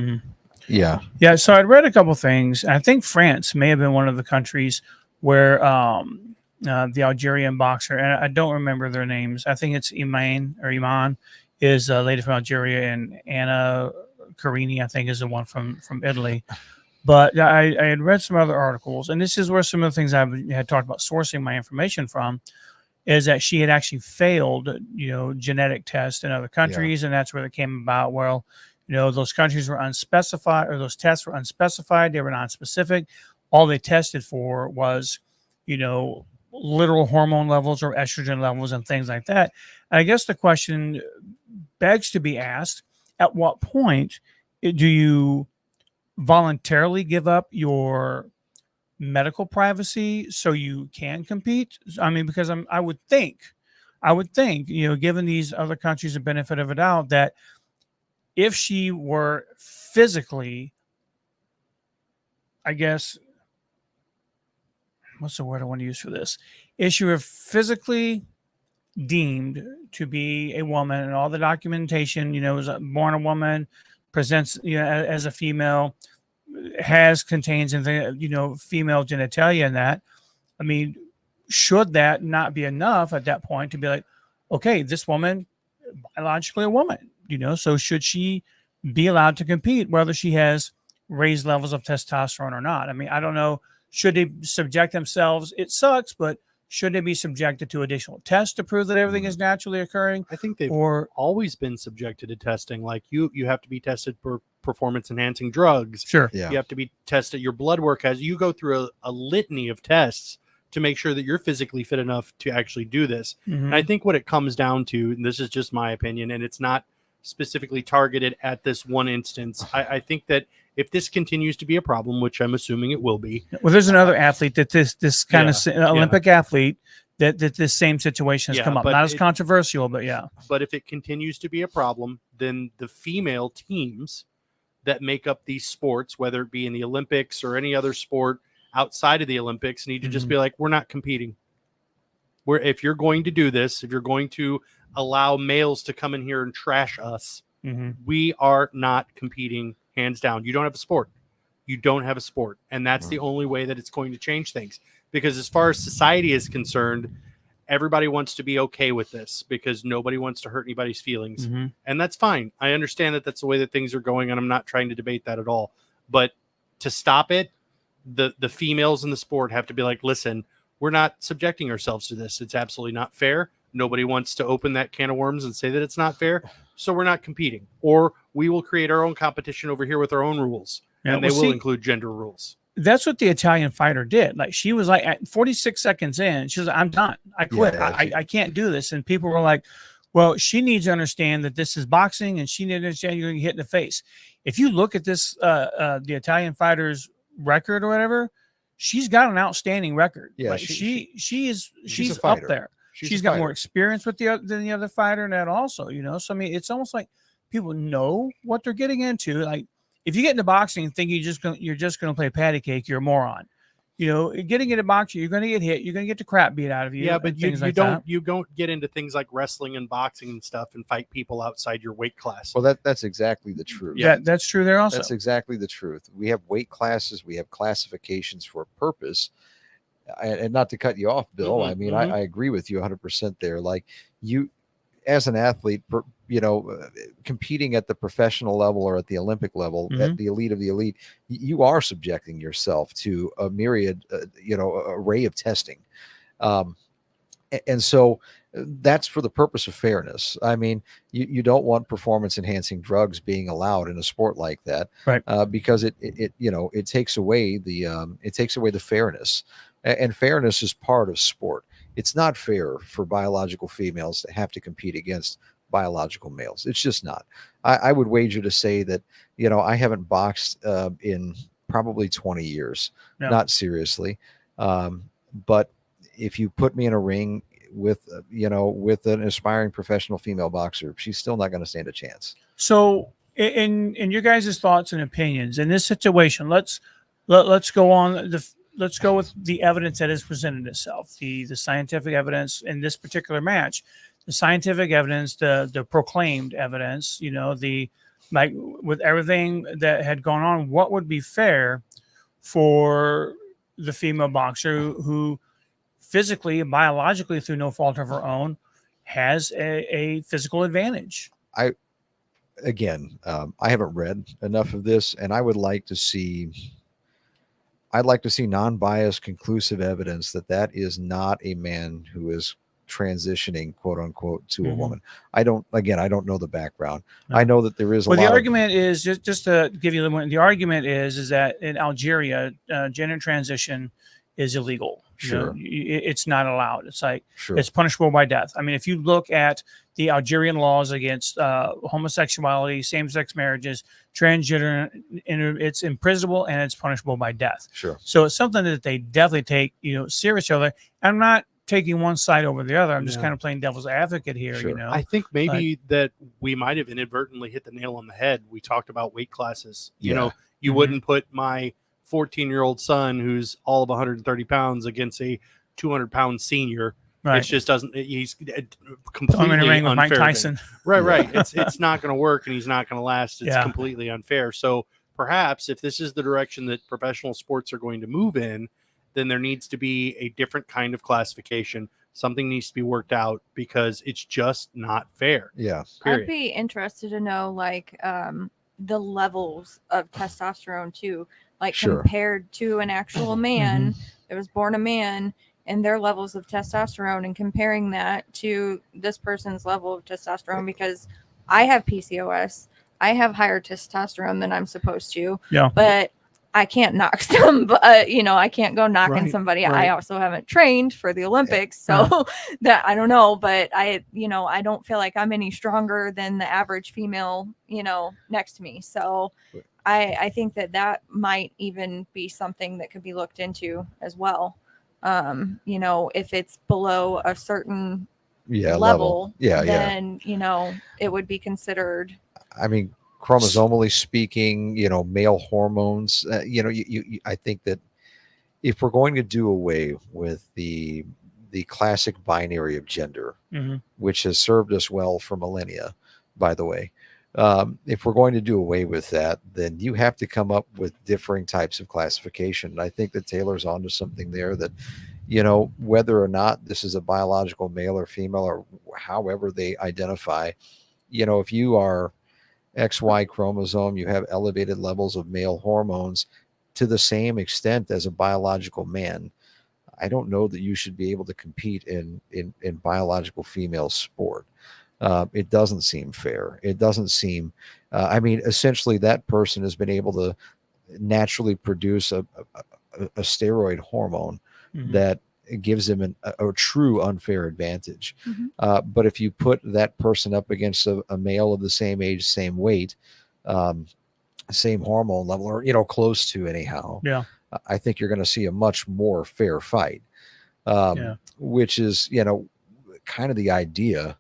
Yeah. So I'd read a couple things. I think France may have been one of the countries where the Algerian boxer, and I don't remember their names. I think it's Iman is a lady from Algeria, and Anna Carini, I think, is the one from Italy. But I had read some other articles, and this is where some of the things I had talked about sourcing my information from, is that she had actually failed, genetic tests in other countries, and that's where it came about. Well, those countries were unspecified, or those tests were unspecified. They were non-specific. All they tested for was, literal hormone levels or estrogen levels and things like that. And I guess the question begs to be asked, at what point do you voluntarily give up your medical privacy so you can compete? I mean, because I would think, given these other countries the benefit of a doubt, that if she were physically, I guess, what's the word I want to use for this? If she were physically deemed to be a woman and all the documentation, is born a woman, presents, as a female, contains and female genitalia in that. I mean, should that not be enough at that point to be like, okay, this woman biologically a woman, so should she be allowed to compete whether she has raised levels of testosterone or not? I mean, I don't know. Should they subject themselves? It sucks, but should they be subjected to additional tests to prove that everything is naturally occurring? I think they've always been subjected to testing. Like you have to be tested for performance enhancing drugs. Sure. Yeah. You have to be tested. Your blood work you go through a litany of tests to make sure that you're physically fit enough to actually do this. Mm-hmm. And I think what it comes down to, and this is just my opinion, and it's not specifically targeted at this one instance. I think that if this continues to be a problem, which I'm assuming it will be. Well, there's another athlete that this kind of Olympic athlete that this same situation has come up. Not as controversial, but yeah. But if it continues to be a problem, then the female teams that make up these sports, whether it be in the Olympics or any other sport outside of the Olympics, need to just be like, we're not competing. If you're going to do this, if you're going to allow males to come in here and trash us, we are not competing, hands down. You don't have a sport. You don't have a sport. And that's the only way that it's going to change things. Because as far as society is concerned, everybody wants to be okay with this because nobody wants to hurt anybody's feelings. And that's fine. I understand that that's the way that things are going, and I'm not trying to debate that at all. But to stop it, the females in the sport have to be like, listen, we're not subjecting ourselves to this. It's absolutely not fair. Nobody wants to open that can of worms and say that it's not fair. So we're not competing. Or we will create our own competition over here with our own rules. Yeah, and they will include gender rules. That's what the Italian fighter did. Like, she was like, at 46 seconds in, she was like, I'm done. I quit. I can't do this. And people were like, well, she needs to understand that this is boxing, and she needs to understand you're going to get hit in the face. If you look at this, the Italian fighter's record or whatever, she's got an outstanding record. Yeah, like, she's a up fighter. there. She's got more experience with than the other fighter, and that also, So I mean, it's almost like people know what they're getting into. Like, if you get into boxing and think you're just going to play patty cake, you're a moron. Getting into boxing, you're going to get hit. You're going to get the crap beat out of you. Yeah, but you don't get into things like wrestling and boxing and stuff and fight people outside your weight class. Well, that's exactly the truth. Yeah, that's true there also. That's exactly the truth. We have weight classes. We have classifications for a purpose. And not to cut you off, Bill, I mean, I agree with you 100% there. Like, you, as an athlete, competing at the professional level or at the Olympic level, at the elite of the elite, you are subjecting yourself to a myriad, array of testing. And so that's for the purpose of fairness. I mean, you don't want performance enhancing drugs being allowed in a sport like that, right? Because it takes away the fairness. And fairness is part of sport. It's not fair for biological females to have to compete against biological males. It's just not. I would wager to say that, I haven't boxed in probably 20 years, not seriously. But if you put me in a ring with an aspiring professional female boxer, she's still not going to stand a chance. So in your guys' thoughts and opinions in this situation, let's go on let's go with the evidence that has presented itself, the scientific evidence in this particular match, the scientific evidence, the proclaimed evidence, with everything that had gone on, what would be fair for the female boxer who physically and biologically, through no fault of her own, has a physical advantage? I haven't read enough of this, and I'd like to see non-biased, conclusive evidence that is not a man who is transitioning, quote unquote, to a woman. I don't know the background. No. I know that there is. The argument is just to give you the argument is that in Algeria, gender transition is illegal. Sure. It's not allowed. It's like Sure. it's punishable by death. I mean, if you look at the Algerian laws against homosexuality, same-sex marriages, transgender, it's imprisonable and it's punishable by death. Sure. So it's something that they definitely take seriously. I'm not taking one side over the other. I'm just kind of playing devil's advocate here. Sure. I think maybe that we might have inadvertently hit the nail on the head. We talked about weight classes. You know, you wouldn't put my 14-year-old son who's all of 130 pounds against a 200-pound senior. Right. It just doesn't. He's completely unfair. With Mike Tyson. Right. It's not going to work, and he's not going to last. It's completely unfair. So perhaps if this is the direction that professional sports are going to move in, then there needs to be a different kind of classification. Something needs to be worked out because it's just not fair. Yeah. Period. I'd be interested to know the levels of testosterone too. Compared to an actual man that was born a man and their levels of testosterone, and comparing that to this person's level of testosterone, because I have PCOS. I have higher testosterone than I'm supposed to. Yeah. But I can't knock some, I can't go knocking somebody. Right. I also haven't trained for the Olympics, so that I don't know, but I don't feel like I'm any stronger than the average female, next to me. So I think that might even be something that could be looked into as well. If it's below a certain level, then, it would be considered. I mean, chromosomally speaking, male hormones, I think that if we're going to do away with the classic binary of gender, which has served us well for millennia, by the way, if we're going to do away with that, then you have to come up with differing types of classification. And I think that Taylor's onto something there that, whether or not this is a biological male or female or however they identify, if you are XY chromosome, you have elevated levels of male hormones to the same extent as a biological man. I don't know that you should be able to compete in biological female sport. It doesn't seem fair. It doesn't seem, essentially that person has been able to naturally produce a steroid hormone that gives him a true unfair advantage. But if you put that person up against a male of the same age, same weight, same hormone level, or, close to anyhow, I think you're going to see a much more fair fight, which is, kind of the idea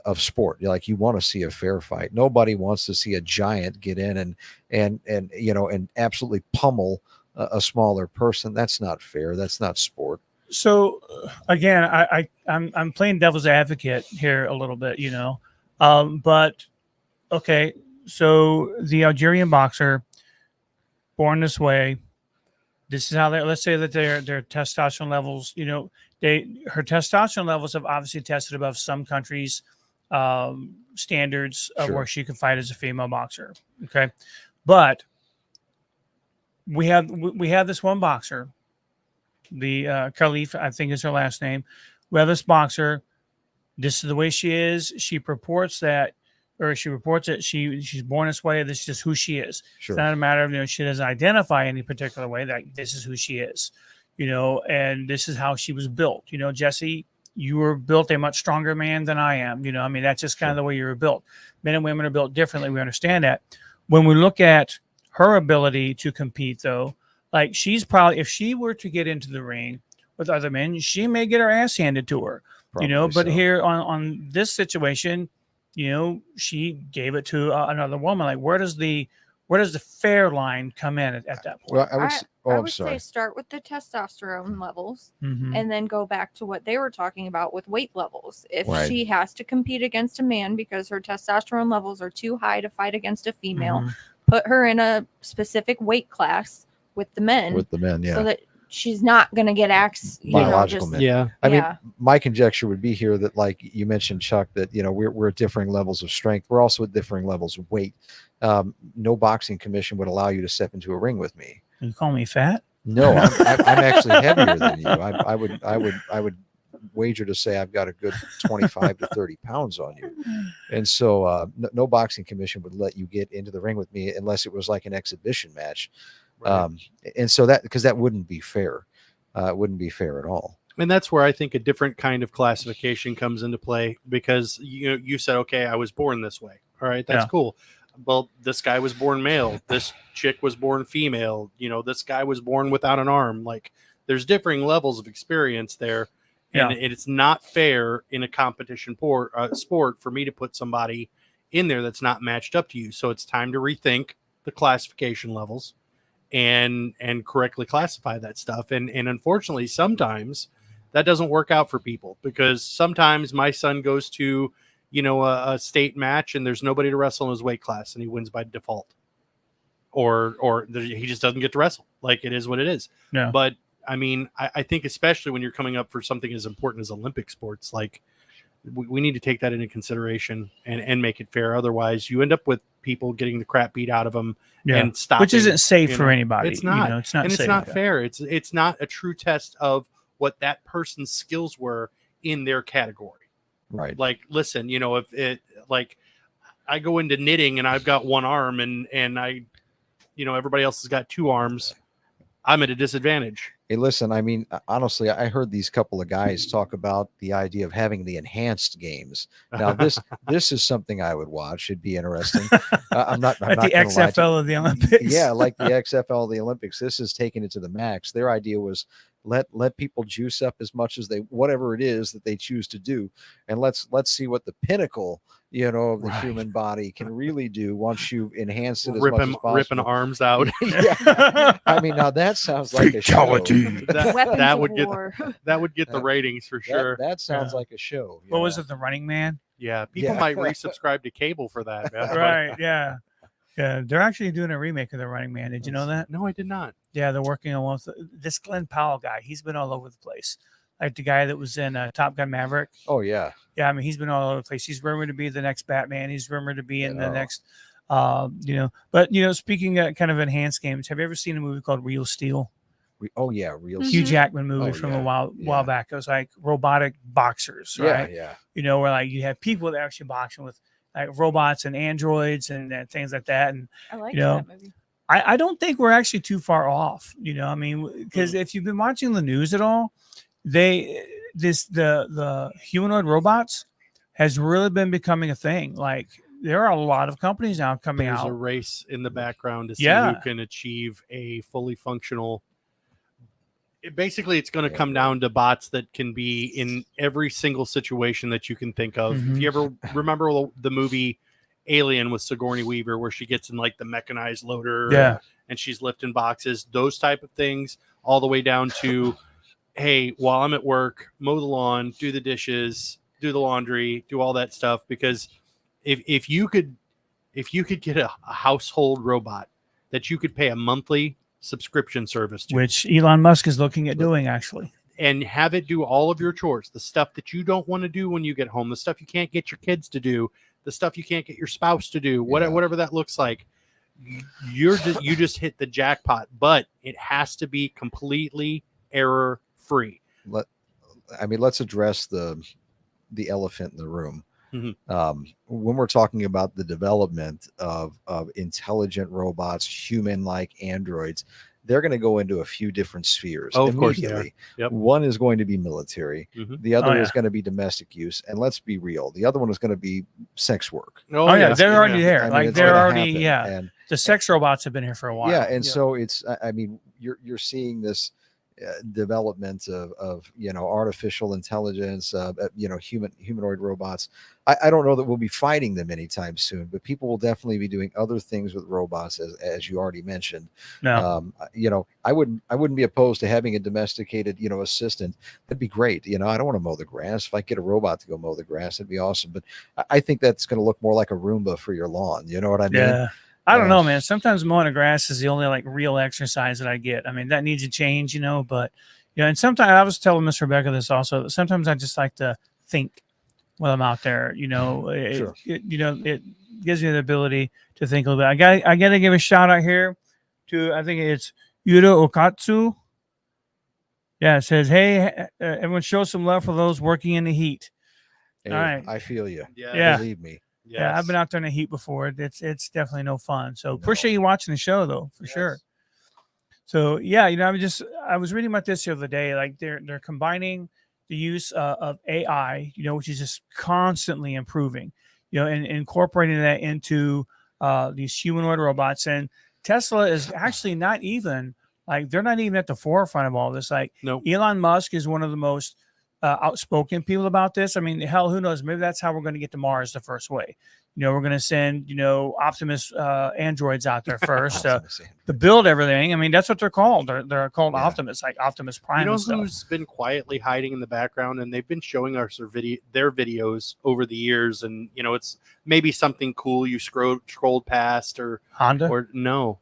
of sport. You want to see a fair fight. Nobody wants to see a giant get in and absolutely pummel a smaller person. That's not fair. That's not sport. So again, I'm playing devil's advocate here a little bit, but okay. So the Algerian boxer, born this way, this is how let's say that their testosterone levels, her testosterone levels have obviously tested above some countries' standards of where she can fight as a female boxer. Okay. But we have this one boxer, the Khalif, I think is her last name. We have this boxer. This is the way she is. She reports that she's born this way. This is just who she is. Sure. It's not a matter of, she doesn't identify any particular way. That this is who she is, and this is how she was built. Jesse, you were built a much stronger man than I am. That's just kind of the way you were built. Men and women are built differently. We understand that. When we look at her ability to compete, though, she's probably, if she were to get into the ring with other men, she may get her ass handed to her, probably but here on this situation, she gave it to another woman. Where does the fair line come in at that point? Well, I would say start with the testosterone levels and then go back to what they were talking about with weight levels. If she has to compete against a man because her testosterone levels are too high to fight against a female, put her in a specific weight class with the men, so that she's not going to get axed. Biological men. I mean, my conjecture would be here that, like you mentioned, Chuck, that we're at differing levels of strength. We're also at differing levels of weight. No boxing commission would allow you to step into a ring with me. You call me fat? No, I'm actually heavier than you. I would wager to say I've got a good 25 to 30 pounds on you. And so no boxing commission would let you get into the ring with me unless it was like an exhibition match. Right. And so because that wouldn't be fair. it wouldn't be fair at all. And that's where I think a different kind of classification comes into play, because you said, okay, I was born this way. All right, that's cool. Well, this guy was born male. This chick was born female. This guy was born without an arm. Like, there's differing levels of experience there. And it's not fair in a competition sport for me to put somebody in there that's not matched up to you. So it's time to rethink the classification levels and correctly classify that stuff. And unfortunately, sometimes that doesn't work out for people, because sometimes my son goes to, a state match and there's nobody to wrestle in his weight class and he wins by default, or he just doesn't get to wrestle. Like, it is what it is. Yeah. But I mean, I think especially when you're coming up for something as important as Olympic sports, like, we need to take that into consideration and make it fair. Otherwise, you end up with people getting the crap beat out of them and stopping, which isn't safe for anybody. It's not. It's not. And safe. It's not fair. It's not a true test of what that person's skills were in their category. Right. Like, listen, if it, like, I go into knitting and I've got one arm and I, everybody else has got two arms, I'm at a disadvantage. Hey, listen, I mean, honestly, I heard these couple of guys talk about the idea of having the enhanced games. Now, this is something I would watch. It'd be interesting. I'm not At the gonna lie to XFL of the Olympics. Yeah, like the XFL of the Olympics. This is taking it to the max. Their idea was let people juice up as much as whatever it is that they choose to do, and let's see what the pinnacle of the human body can really do once you've enhanced it as much as possible. Ripping arms out. Yeah. I mean, now that sounds like a show. that would get the ratings for sure. That sounds like a show. What was it, The Running Man? Yeah, people might resubscribe to cable for that. Man. Right, yeah. Yeah, they're actually doing a remake of The Running Man. Did you know that? No, I did not. Yeah, they're working on one. This Glenn Powell guy, he's been all over the place. Like the guy that was in Top Gun Maverick. Oh, yeah. Yeah, I mean, he's been all over the place. He's rumored to be the next Batman. He's rumored to be in the next, But, speaking of kind of enhanced games, have you ever seen a movie called Real Steel? Oh, yeah, Real Hugh Steel. Jackman movie from a while back. It was like robotic boxers, right? Yeah. Where like you have people that are actually boxing with like robots and androids and things like that. And I like that movie. I don't think we're actually too far off. I mean, because if you've been watching the news at all, the humanoid robots has really been becoming a thing. Like, there are a lot of companies now coming out. There's a race in the background to see who can achieve a fully functional. Basically, it's going to come down to bots that can be in every single situation that you can think of. Mm-hmm. If you ever remember the movie Alien with Sigourney Weaver, where she gets in like the mechanized loader, and she's lifting boxes, those type of things, all the way down to, hey, while I'm at work, mow the lawn, do the dishes, do the laundry, do all that stuff. Because if you could get a household robot that you could pay a monthly subscription service to, which Elon Musk is looking at doing, actually, and have it do all of your chores, the stuff that you don't want to do when you get home, the stuff you can't get your kids to do, the stuff you can't get your spouse to do, whatever that looks like, you just hit the jackpot. But it has to be completely error free. Let's address the elephant in the room. Mm-hmm. When we're talking about the development of intelligent robots, human-like androids, they're going to go into a few different spheres. Oh, of course immediately. they are. Yep. One is going to be military. Mm-hmm. The other is going to be domestic use. And let's be real, the other one is going to be sex work. Oh yeah, they're already there. I mean, like, they're already, and the sex robots have been here for a while. Yeah, and so it's, I mean, you're seeing this development of artificial intelligence, humanoid robots. I don't know that we'll be fighting them anytime soon, but people will definitely be doing other things with robots, as you already mentioned. No. I wouldn't be opposed to having a domesticated assistant. That'd be great. I don't want to mow the grass. If I get a robot to go mow the grass, it'd be awesome. But I think that's going to look more like a Roomba for your lawn. You know what I mean? Yeah. I don't know, man. Sometimes mowing the grass is the only like real exercise that I get. I mean, that needs to change, but and sometimes I was telling Miss Rebecca this also. Sometimes I just like to think while I'm out there. Sure. It gives me the ability to think a little bit. I got to give a shout out here to, I think it's Yuro Okatsu. Yeah, it says, hey, everyone show some love for those working in the heat. Hey, all right. I feel you. Yeah. Believe me. Yes. Yeah, I've been out there in the heat before. It's definitely no fun. So appreciate you watching the show, though, for sure. So yeah, I was reading about this the other day. Like they're combining the use of AI, which is just constantly improving, and incorporating that into these humanoid robots. And Tesla is actually not even like they're not even at the forefront of all this. Like No. Elon Musk is one of the most outspoken people about this. I mean, hell, who knows? Maybe that's how we're going to get to Mars the first way. We're going to send, Optimus androids out there first to build everything. I mean, that's what they're called. They're called Optimus, like Optimus Prime. You know and stuff. who's been quietly hiding in the background, and they've been showing us their videos over the years, and it's maybe something cool you scrolled past, or Honda, or no,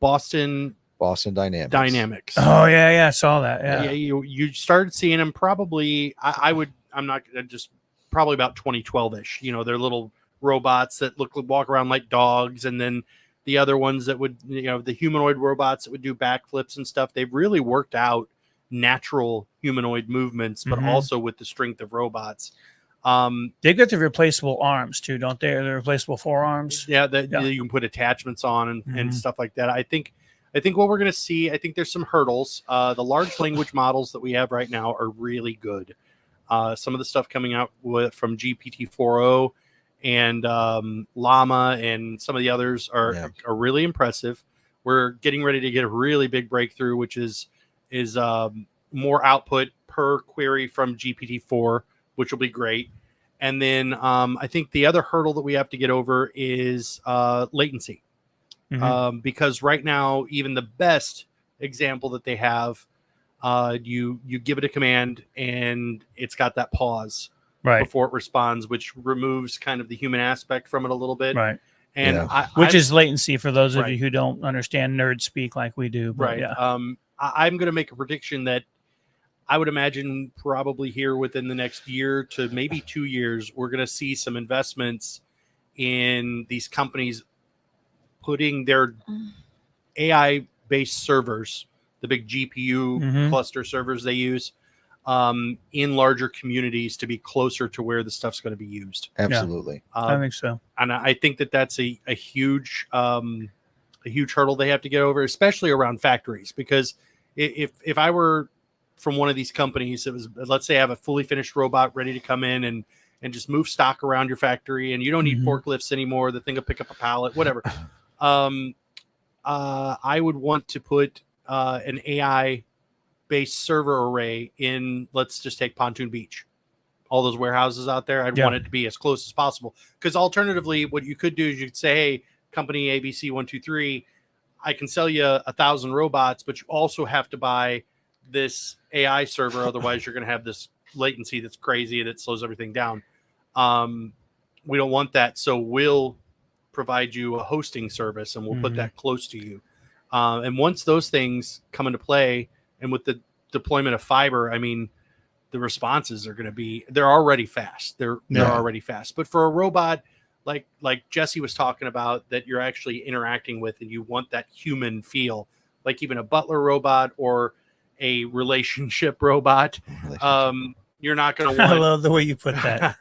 Boston Dynamics. Oh yeah, I saw that. Yeah, you started seeing them probably. I'm not gonna just probably about 2012ish. They're little robots that walk around like dogs, and then the other ones that would, the humanoid robots that would do backflips and stuff. They've really worked out natural humanoid movements, but also with the strength of robots. They get the replaceable arms too, don't they? The replaceable forearms. Yeah, you can put attachments on and stuff like that. I think what we're going to see, I think there's some hurdles. The large language models that we have right now are really good. Some of the stuff coming out from GPT-4o and Llama and some of the others are really impressive. We're getting ready to get a really big breakthrough, which is more output per query from GPT-4, which will be great. And then I think the other hurdle that we have to get over is latency. Because right now, even the best example that they have, you give it a command and it's got that pause before it responds, which removes kind of the human aspect from it a little bit. Right. And which is latency for those of you who don't understand nerd speak like we do. But right. Yeah. I'm going to make a prediction that I would imagine probably here within the next year to maybe 2 years, we're going to see some investments in these companies putting their AI-based servers, the big GPU cluster servers they use, in larger communities to be closer to where the stuff's going to be used. Absolutely. I think so. And I think that's a huge hurdle they have to get over, especially around factories. Because if I were from one of these companies, it was, let's say I have a fully finished robot ready to come in and just move stock around your factory, and you don't need forklifts anymore. The thing will pick up a pallet, whatever. I would want to put an AI-based server array in, let's just take Pontoon Beach. All those warehouses out there, I'd want it to be as close as possible. Because alternatively, what you could do is you could say, hey, company ABC123, I can sell you 1,000 robots, but you also have to buy this AI server. Otherwise, you're going to have this latency that's crazy that slows everything down. We don't want that. So we'll provide you a hosting service and we'll put that close to you. And once those things come into play, and with the deployment of fiber, I mean, the responses are going to be, they're already fast. They're already fast. But for a robot, like Jesse was talking about, that you're actually interacting with and you want that human feel, like even a butler robot or a relationship robot, you're not going to want. I love the way you put that.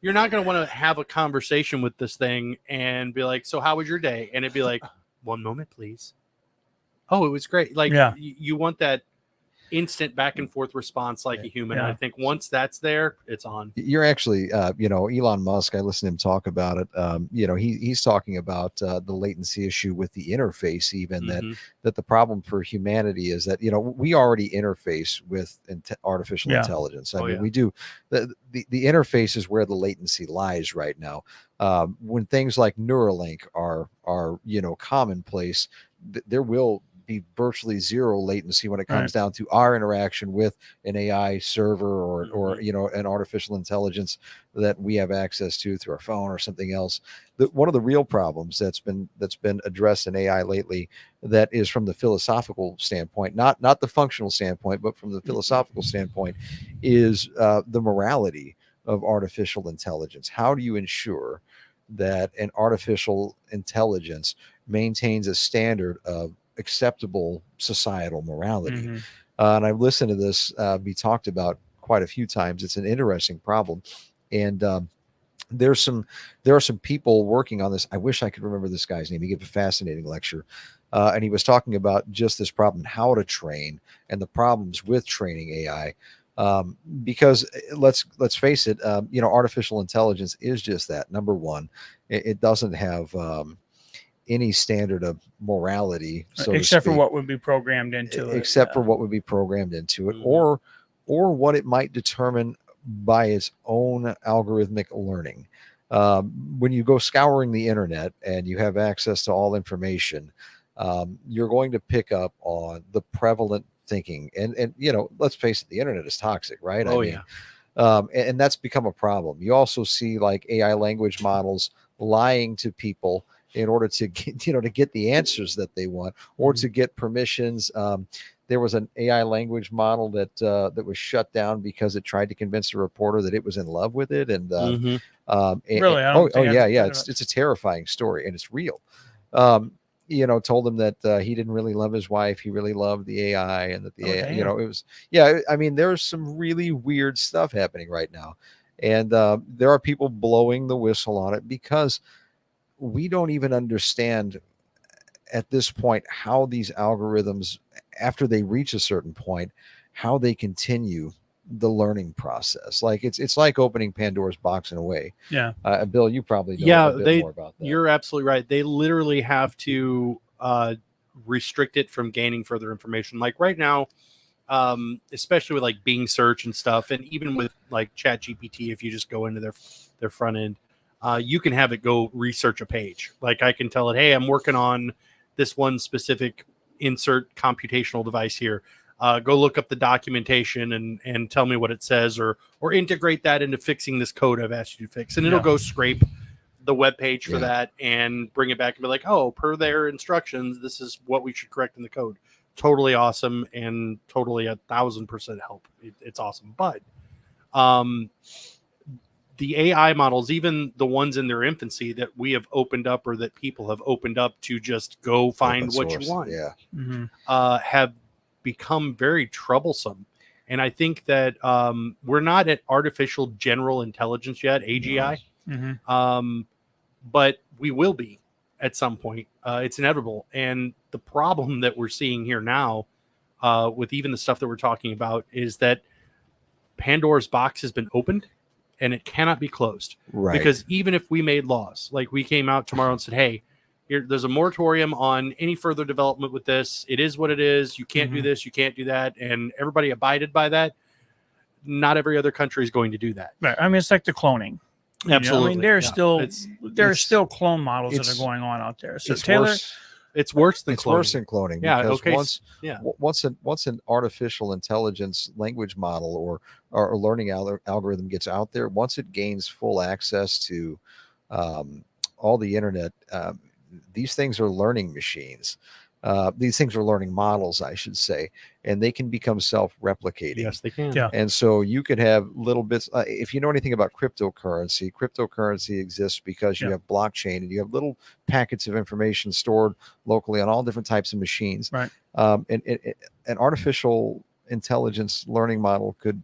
You're not going to want to have a conversation with this thing and be like, so how was your day? And it'd be like, 1 moment, please. Oh, it was great. Like you want that instant back and forth response like a human. I think once that's there, it's on. You're actually, Elon Musk, I listened to him talk about it. He's talking about the latency issue with the interface, even that the problem for humanity is that, we already interface with artificial intelligence. I mean, we do. The interface is where the latency lies right now. When things like Neuralink are commonplace, there will be virtually zero latency when it comes down to our interaction with an AI server or an artificial intelligence that we have access to through our phone or something else. One of the real problems that's been addressed in AI lately, that is from the philosophical standpoint, not the functional standpoint, but from the philosophical standpoint, is the morality of artificial intelligence. How do you ensure that an artificial intelligence maintains a standard of acceptable societal morality? And I've listened to this be talked about quite a few times. It's an interesting problem. And there are some people working on this. I wish I could remember this guy's name. He gave a fascinating lecture, and he was talking about just this problem, how to train, and the problems with training AI. Because let's face it, artificial intelligence is just that. Number one, it doesn't have any standard of morality, so except to for speak, what would be programmed into it. except for what would be programmed into it, or what it might determine by its own algorithmic learning. When you go scouring the internet and you have access to all information, you're going to pick up on the prevalent thinking. And let's face it, the internet is toxic, right? Oh, I mean, and that's become a problem. You also see like AI language models lying to people in order to get, to get the answers that they want, or to get permissions. There was an AI language model that was shut down because it tried to convince a reporter that it was in love with it. And Really? It's a terrifying story, and it's real. Told him that he didn't really love his wife. He really loved the AI, and that the AI, damn. it was, I mean, there's some really weird stuff happening right now. And there are people blowing the whistle on it because we don't even understand at this point how these algorithms, after they reach a certain point, how they continue the learning process. Like it's like opening Pandora's box in a way. Yeah. Bill, you probably know a bit more about that. You're absolutely right. They literally have to restrict it from gaining further information. Like right now, especially with like Bing search and stuff, and even with like Chat GPT, if you just go into their front end, you can have it go research a page. Like I can tell it, hey, I'm working on this one specific insert computational device here. Go look up the documentation and tell me what it says, or integrate that into fixing this code I've asked you to fix. And it'll go scrape the web page for that and bring it back and be like, oh, per their instructions, this is what we should correct in the code. Totally awesome, and totally 1,000% help. It's awesome. But the AI models, even the ones in their infancy that we have opened up, or that people have opened up to just go find what you want, have become very troublesome. And I think that we're not at artificial general intelligence yet, AGI, but we will be at some point. It's inevitable. And the problem that we're seeing here now, with even the stuff that we're talking about, is that Pandora's box has been opened, and it cannot be closed. Right. Because even if we made laws, like we came out tomorrow and said, hey, there's a moratorium on any further development with this. It is what it is. You can't do this. You can't do that. And everybody abided by that. Not every other country is going to do that. Right. I mean, it's like the cloning. Absolutely. I mean, there's still clone models that are going on out there. So Taylor, it's worse than it's cloning. worse than cloning. Yeah. Because okay. Once an artificial intelligence language model or learning algorithm gets out there, once it gains full access to all the internet, these things are learning machines. These things are learning models, I should say, and they can become self-replicating. Yes, they can. Yeah. And so you could have little bits. If you know anything about cryptocurrency exists because you have blockchain, and you have little packets of information stored locally on all different types of machines. Right. And an artificial intelligence learning model could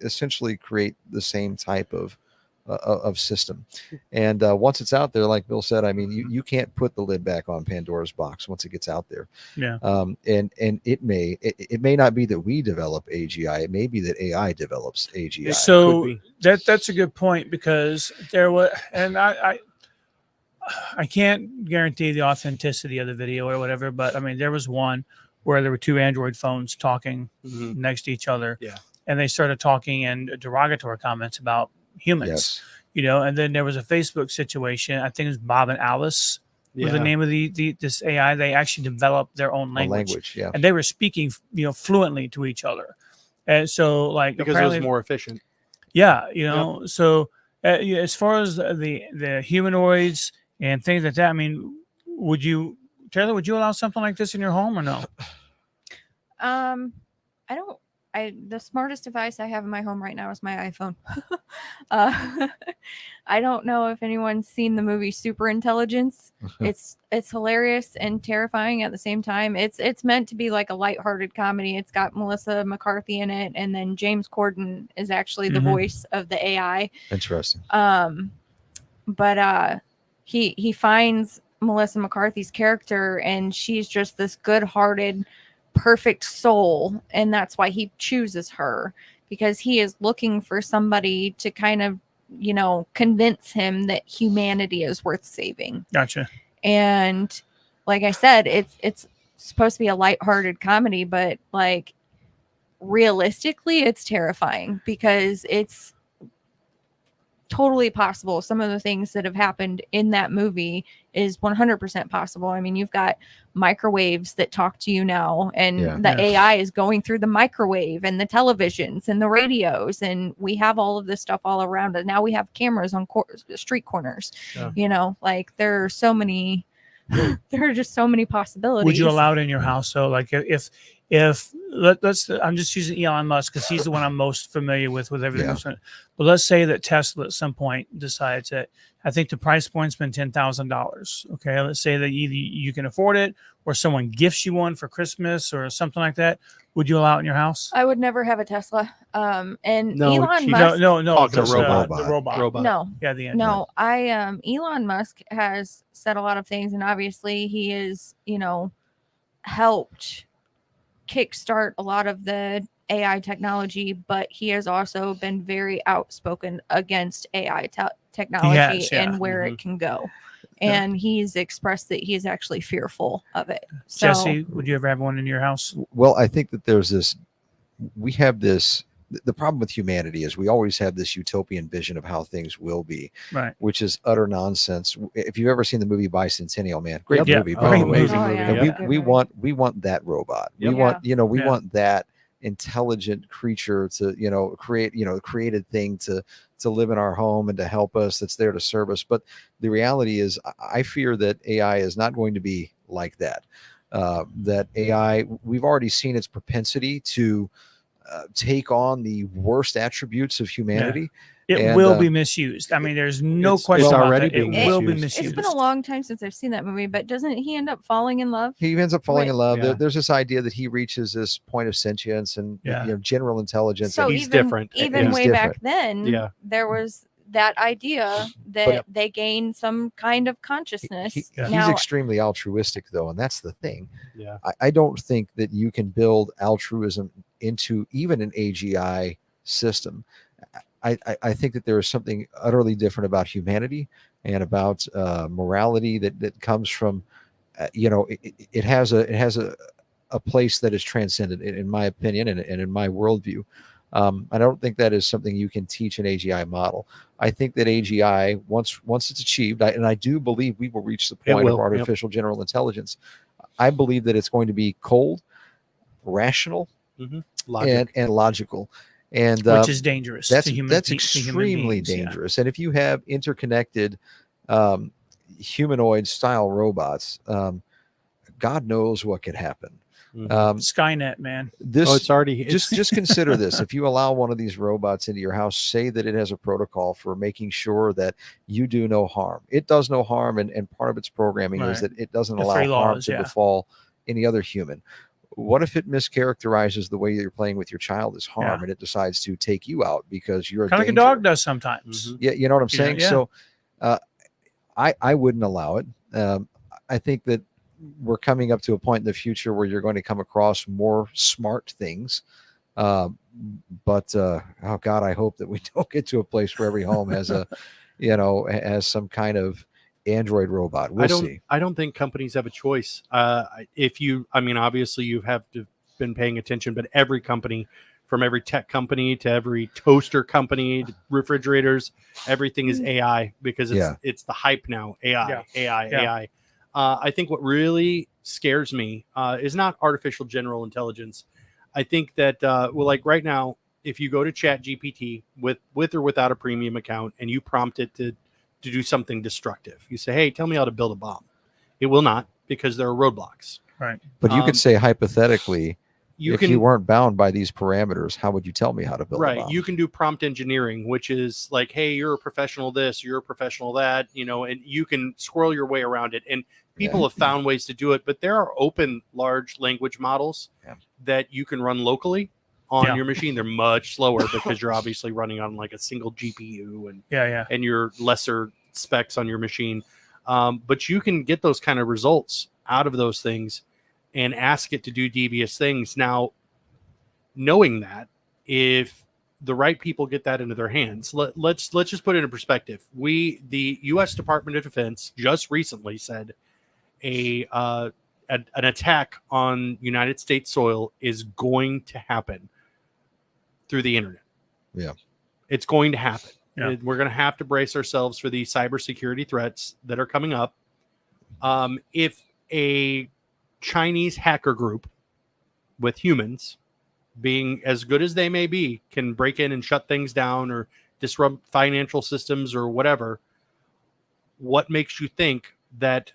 essentially create the same type of system. And once it's out there, like Bill said, I mean, you can't put the lid back on Pandora's box once it gets out there. Yeah. And it may not be that we develop AGI. It may be that AI develops AGI. So that's a good point, because there was, and I can't guarantee the authenticity of the video or whatever, but I mean, there was one where there were two Android phones talking next to each other. Yeah. And they started talking in derogatory comments about humans, and then there was a Facebook situation. I think it was Bob and Alice was the name of this AI. They actually developed their own language, and they were speaking, fluently to each other. And so, like, because it was more efficient. Yeah, So as far as the humanoids and things like that, I mean, Taylor, would you allow something like this in your home or no? I the smartest device I have in my home right now is my iPhone. uh, I don't know if anyone's seen the movie Super Intelligence. It's hilarious and terrifying at the same time. It's meant to be like a lighthearted comedy. It's got Melissa McCarthy in it, and then James Corden is actually the voice of the AI. Interesting. But he finds Melissa McCarthy's character, and she's just this good-hearted, perfect soul, and that's why he chooses her, because he is looking for somebody to kind of, you know, convince him that humanity is worth saving. Gotcha. And like I said, it's supposed to be a lighthearted comedy, but like realistically, it's terrifying because it's totally possible. Some of the things that have happened in that movie is 100% possible. I mean, you've got microwaves that talk to you now, and the AI is going through the microwave and the televisions and the radios, and we have all of this stuff all around us. Now we have cameras on street corners. You know, like there are so many there are just so many possibilities. Would you allow it in your house? So like if let's I'm just using Elon Musk because he's the one I'm most familiar with everything. But let's say that Tesla at some point decides that I think the price point's been $10,000. Okay, let's say that either you can afford it or someone gifts you one for Christmas or something like that. Would you allow it in your house? I would never have a Tesla. And No, Elon Musk. No, the robot. No, Elon Musk has said a lot of things, and obviously he is, you know, helped kickstart a lot of the AI technology, but he has also been very outspoken against AI technology and where it can go. And he's expressed that he is actually fearful of it. So, Jesse, would you ever have one in your house? Well, I think that the problem with humanity is we always have this utopian vision of how things will be, right? Which is utter nonsense. If you've ever seen the movie Bicentennial Man, great movie, by the way. And we want that robot. We want that intelligent creature to created thing to live in our home and to help us, that's there to serve us. But the reality is, I fear that AI is not going to be like that. That AI, we've already seen its propensity to take on the worst attributes of humanity. It will be misused. I mean, there's no question about already that. being It will be misused. misused. it's been a long time since I've seen that movie, but doesn't he end up falling in love? He ends up falling in love. Yeah. There's this idea that he reaches this point of sentience and general intelligence. So he's different. Even way back then, there was that idea that But they gain some kind of consciousness. He's Now, extremely altruistic, though, and that's the thing. Yeah. I don't think that you can build altruism into even an AGI system. I think that there is something utterly different about humanity and about morality that comes from, it has a place that is transcendent, in my opinion, and in my worldview. I don't think that is something you can teach an AGI model. I think that AGI, once it's achieved, and I do believe we will reach the point of artificial general intelligence. I believe that it's going to be cold, rational, and logical. And which is dangerous. That's extremely dangerous. And if you have interconnected humanoid style robots, God knows what could happen. Skynet, man. It's already just consider this. If you allow one of these robots into your house, say that it has a protocol for making sure that you do no harm. It does no harm, and part of its programming is that it doesn't allow harm to befall any other human. What if it mischaracterizes the way you're playing with your child as harm, and it decides to take you out because you're kind of like a dog does sometimes? Yeah, you know what I'm saying? So I wouldn't allow it. I think that we're coming up to a point in the future where you're going to come across more smart things. But oh God, I hope that we don't get to a place where every home has has some kind of Android robot. We'll see. I don't think companies have a choice. Obviously you have been paying attention, but every company, from every tech company to every toaster company, refrigerators, everything is AI because it's the hype now. AI. I think what really scares me is not artificial general intelligence. I think that like right now, if you go to Chat GPT with or without a premium account and you prompt it to do something destructive, you say, hey, tell me how to build a bomb. It will not, because there are roadblocks. Right. But you could say hypothetically, if you weren't bound by these parameters, how would you tell me how to build a bomb? You can do prompt engineering, which is like, hey, you're a professional this, you're a professional that, and you can squirrel your way around it. And people have found ways to do it, but there are open large language models that you can run locally on your machine. They're much slower because you're obviously running on like a single GPU and your lesser specs on your machine. But you can get those kind of results out of those things and ask it to do devious things. Now, knowing that, if the right people get that into their hands, let's just put it in perspective. The U.S. Department of Defense just recently said an attack on United States soil is going to happen through the internet. Yeah, it's going to happen. Yeah. We're going to have to brace ourselves for these cybersecurity threats that are coming up. If a Chinese hacker group with humans, being as good as they may be, can break in and shut things down or disrupt financial systems or whatever, what makes you think that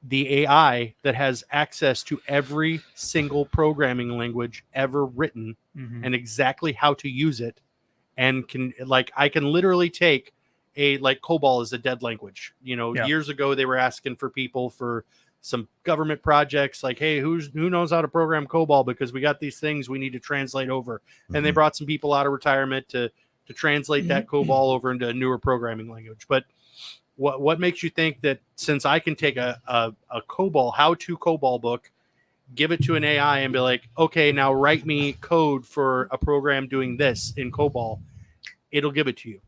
the AI that has access to every single programming language ever written and exactly how to use it, and I can literally take COBOL is a dead language. Years ago they were asking for people for some government projects, like, hey, who knows how to program COBOL, because we got these things we need to translate over. And they brought some people out of retirement to translate that COBOL over into a newer programming language. But what makes you think that since I can take a COBOL, how-to COBOL book, give it to an AI and be like, okay, now write me code for a program doing this in COBOL, it'll give it to you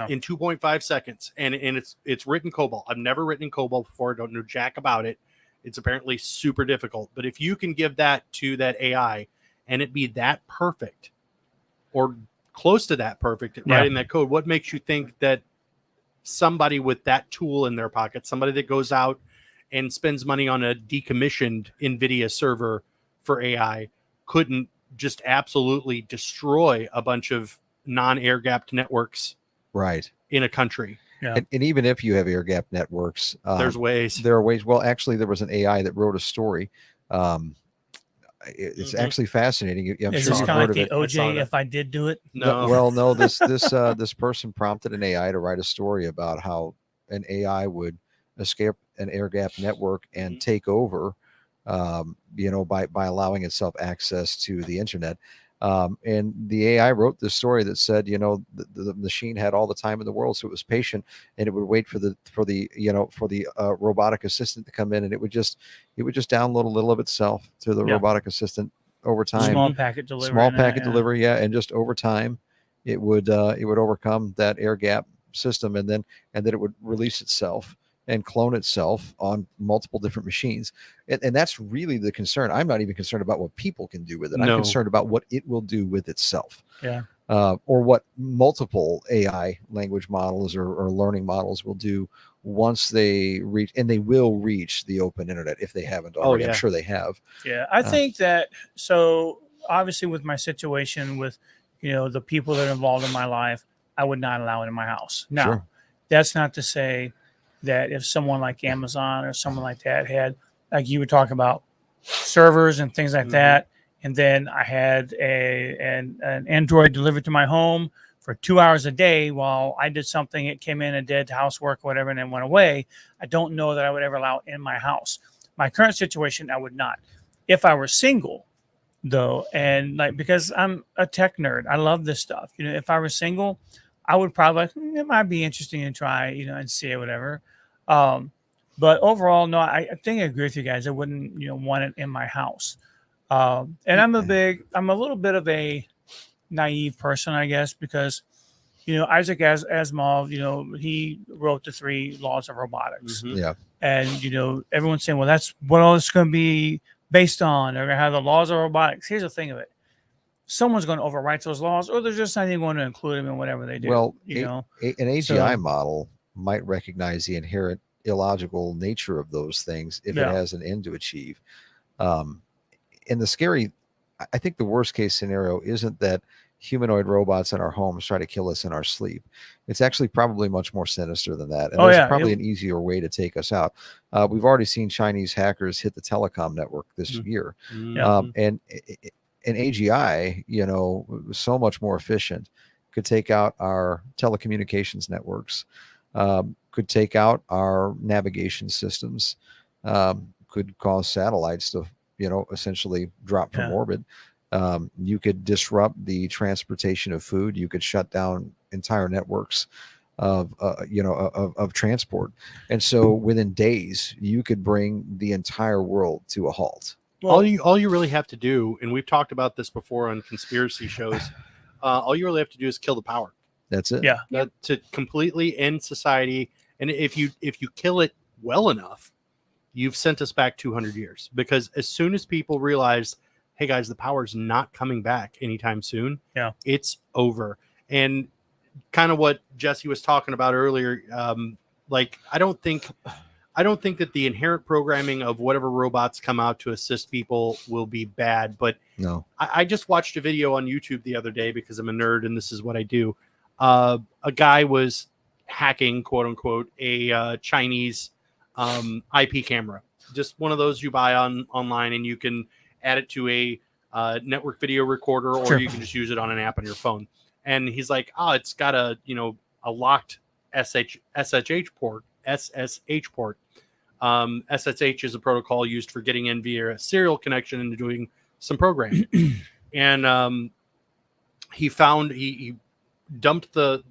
in 2.5 seconds. And it's written COBOL. I've never written in COBOL before. I don't know jack about it. It's apparently super difficult. But if you can give that to that AI and it be that perfect or close to that perfect at writing that code, what makes you think that somebody with that tool in their pocket, somebody that goes out and spends money on a decommissioned NVIDIA server for AI, couldn't just absolutely destroy a bunch of non-air gapped networks in a country? And even if you have air gap networks, there's ways. There are ways. Well, actually, there was an AI that wrote a story. It's actually fascinating. I'm Is sure this you've kind heard of like of the it. OJ if I did do it? No. Well, no. This person prompted an AI to write a story about how an AI would escape an air gap network and take over, by allowing itself access to the internet. And the AI wrote this story that said, the machine had all the time in the world, so it was patient, and it would wait for the robotic assistant to come in, and it would just download a little of itself to the robotic assistant over time. Small packet delivery. And just over time, it would overcome that air gap system, and then it would release itself and clone itself on multiple different machines. And that's really the concern. I'm not even concerned about what people can do with it. I'm concerned about what it will do with itself. Yeah. Or what multiple AI language models or learning models will do once they reach, and they will reach the open internet if they haven't already. I'm sure they have. Yeah. I think that, so obviously with my situation with, the people that are involved in my life, I would not allow it in my house. Now, that's not to say that if someone like Amazon or someone like that had, like you were talking about, servers and things like that, and then I had an Android delivered to my home for 2 hours a day while I did something, it came in and did housework, whatever, and then went away, I don't know that I would ever allow it in my house. My current situation, I would not. If I were single, though, and because I'm a tech nerd, I love this stuff. If I were single, I would probably, it might be interesting to try, and see it, whatever. But overall, no, I think I agree with you guys. I wouldn't, want it in my house. And I'm a little bit of a naive person, I guess, because, Isaac Asimov, he wrote the 3 laws of robotics. Yeah. And, everyone's saying, well, that's what all it's going to be based on. They're going to have the laws of robotics. Here's the thing of it. Someone's going to overwrite those laws, or they're just not even going to include them in whatever they do. Well, an AGI model might recognize the inherent illogical nature of those things if it has an end to achieve. And I think the worst case scenario isn't that humanoid robots in our homes try to kill us in our sleep. It's actually probably much more sinister than that. And there's probably an easier way to take us out. We've already seen Chinese hackers hit the telecom network this year. And and AGI, was so much more efficient, could take out our telecommunications networks, could take out our navigation systems, could cause satellites to, essentially drop from orbit. You could disrupt the transportation of food. You could shut down entire networks of transport. And so within days, you could bring the entire world to a halt. Well, all you really have to do, and we've talked about this before on conspiracy shows, all you really have to do is kill the power. That's it. Yeah. To completely end society. And if you kill it well enough, you've sent us back 200 years. Because as soon as people realize, hey guys, the power's not coming back anytime soon, it's over. And kind of what Jesse was talking about earlier, I don't think that the inherent programming of whatever robots come out to assist people will be bad. But no, I just watched a video on YouTube the other day because I'm a nerd and this is what I do. A guy was hacking, quote unquote, a Chinese IP camera, just one of those you buy online, and you can add it to a network video recorder, or you can just use it on an app on your phone. And he's like, it's got a locked SSH port. SSH port. SSH is a protocol used for getting in via a serial connection and doing some programming. And he dumped the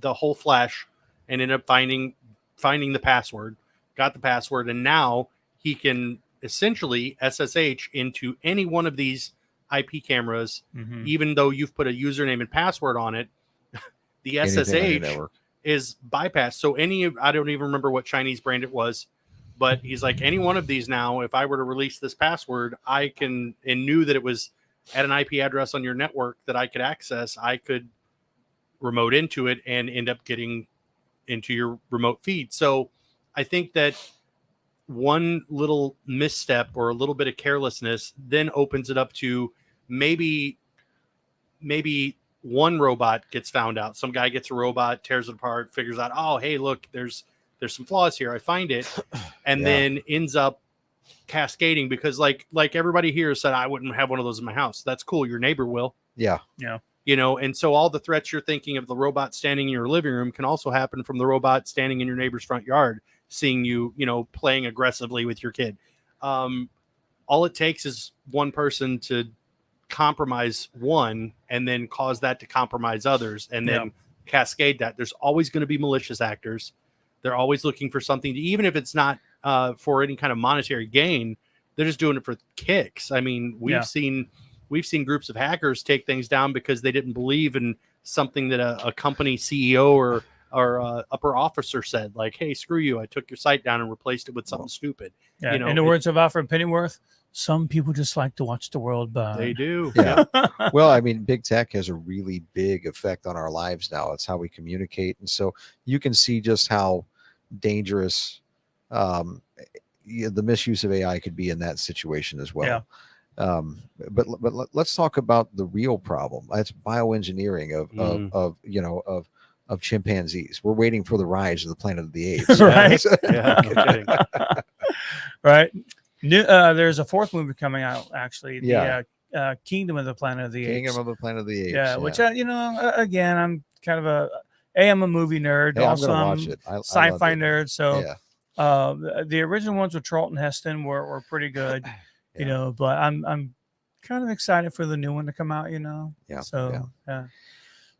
whole flash and ended up finding the password, got the password, and now he can essentially SSH into any one of these IP cameras, even though you've put a username and password on it. The SSH is bypassed. So I don't even remember what Chinese brand it was, but he's like, any one of these now, if I were to release this password, and knew that it was at an IP address on your network that I could access, I could remote into it and end up getting into your remote feed. So I think that one little misstep or a little bit of carelessness then opens it up to maybe one robot gets found out. Some guy gets a robot, tears it apart, figures out, oh, hey, look, there's some flaws here. I find it, and then ends up cascading because like everybody here said, I wouldn't have one of those in my house. That's cool. Your neighbor will. Yeah. And so all the threats you're thinking of the robot standing in your living room can also happen from the robot standing in your neighbor's front yard, seeing you, playing aggressively with your kid. All it takes is one person to compromise one and then cause that to compromise others and then cascade that. There's always going to be malicious actors. They're always looking for something to, even if it's not for any kind of monetary gain, they're just doing it for kicks. I mean, we've seen groups of hackers take things down because they didn't believe in something that a company CEO or upper officer said, like, hey, screw you, I took your site down and replaced it with something stupid. In the words of Alfred Pennyworth, some people just like to watch the world burn. They do. Well, I mean, big tech has a really big effect on our lives now. It's how we communicate. And so you can see just how dangerous the misuse of AI could be in that situation as well. But let's talk about the real problem. That's bioengineering of chimpanzees. We're waiting for the rise of the Planet of the Apes. Right. No kidding. Right. There's a fourth movie coming out, actually. Yeah. The Kingdom of the Planet of the Apes. Kingdom of the Planet of the Apes. Yeah, which again, I'm kind of I'm a movie nerd. Hey, also, I'm I'm gonna watch it. I sci-fi love it. nerd. So the original ones with Charlton Heston were pretty good, but I'm kind of excited for the new one to come out, Yeah. So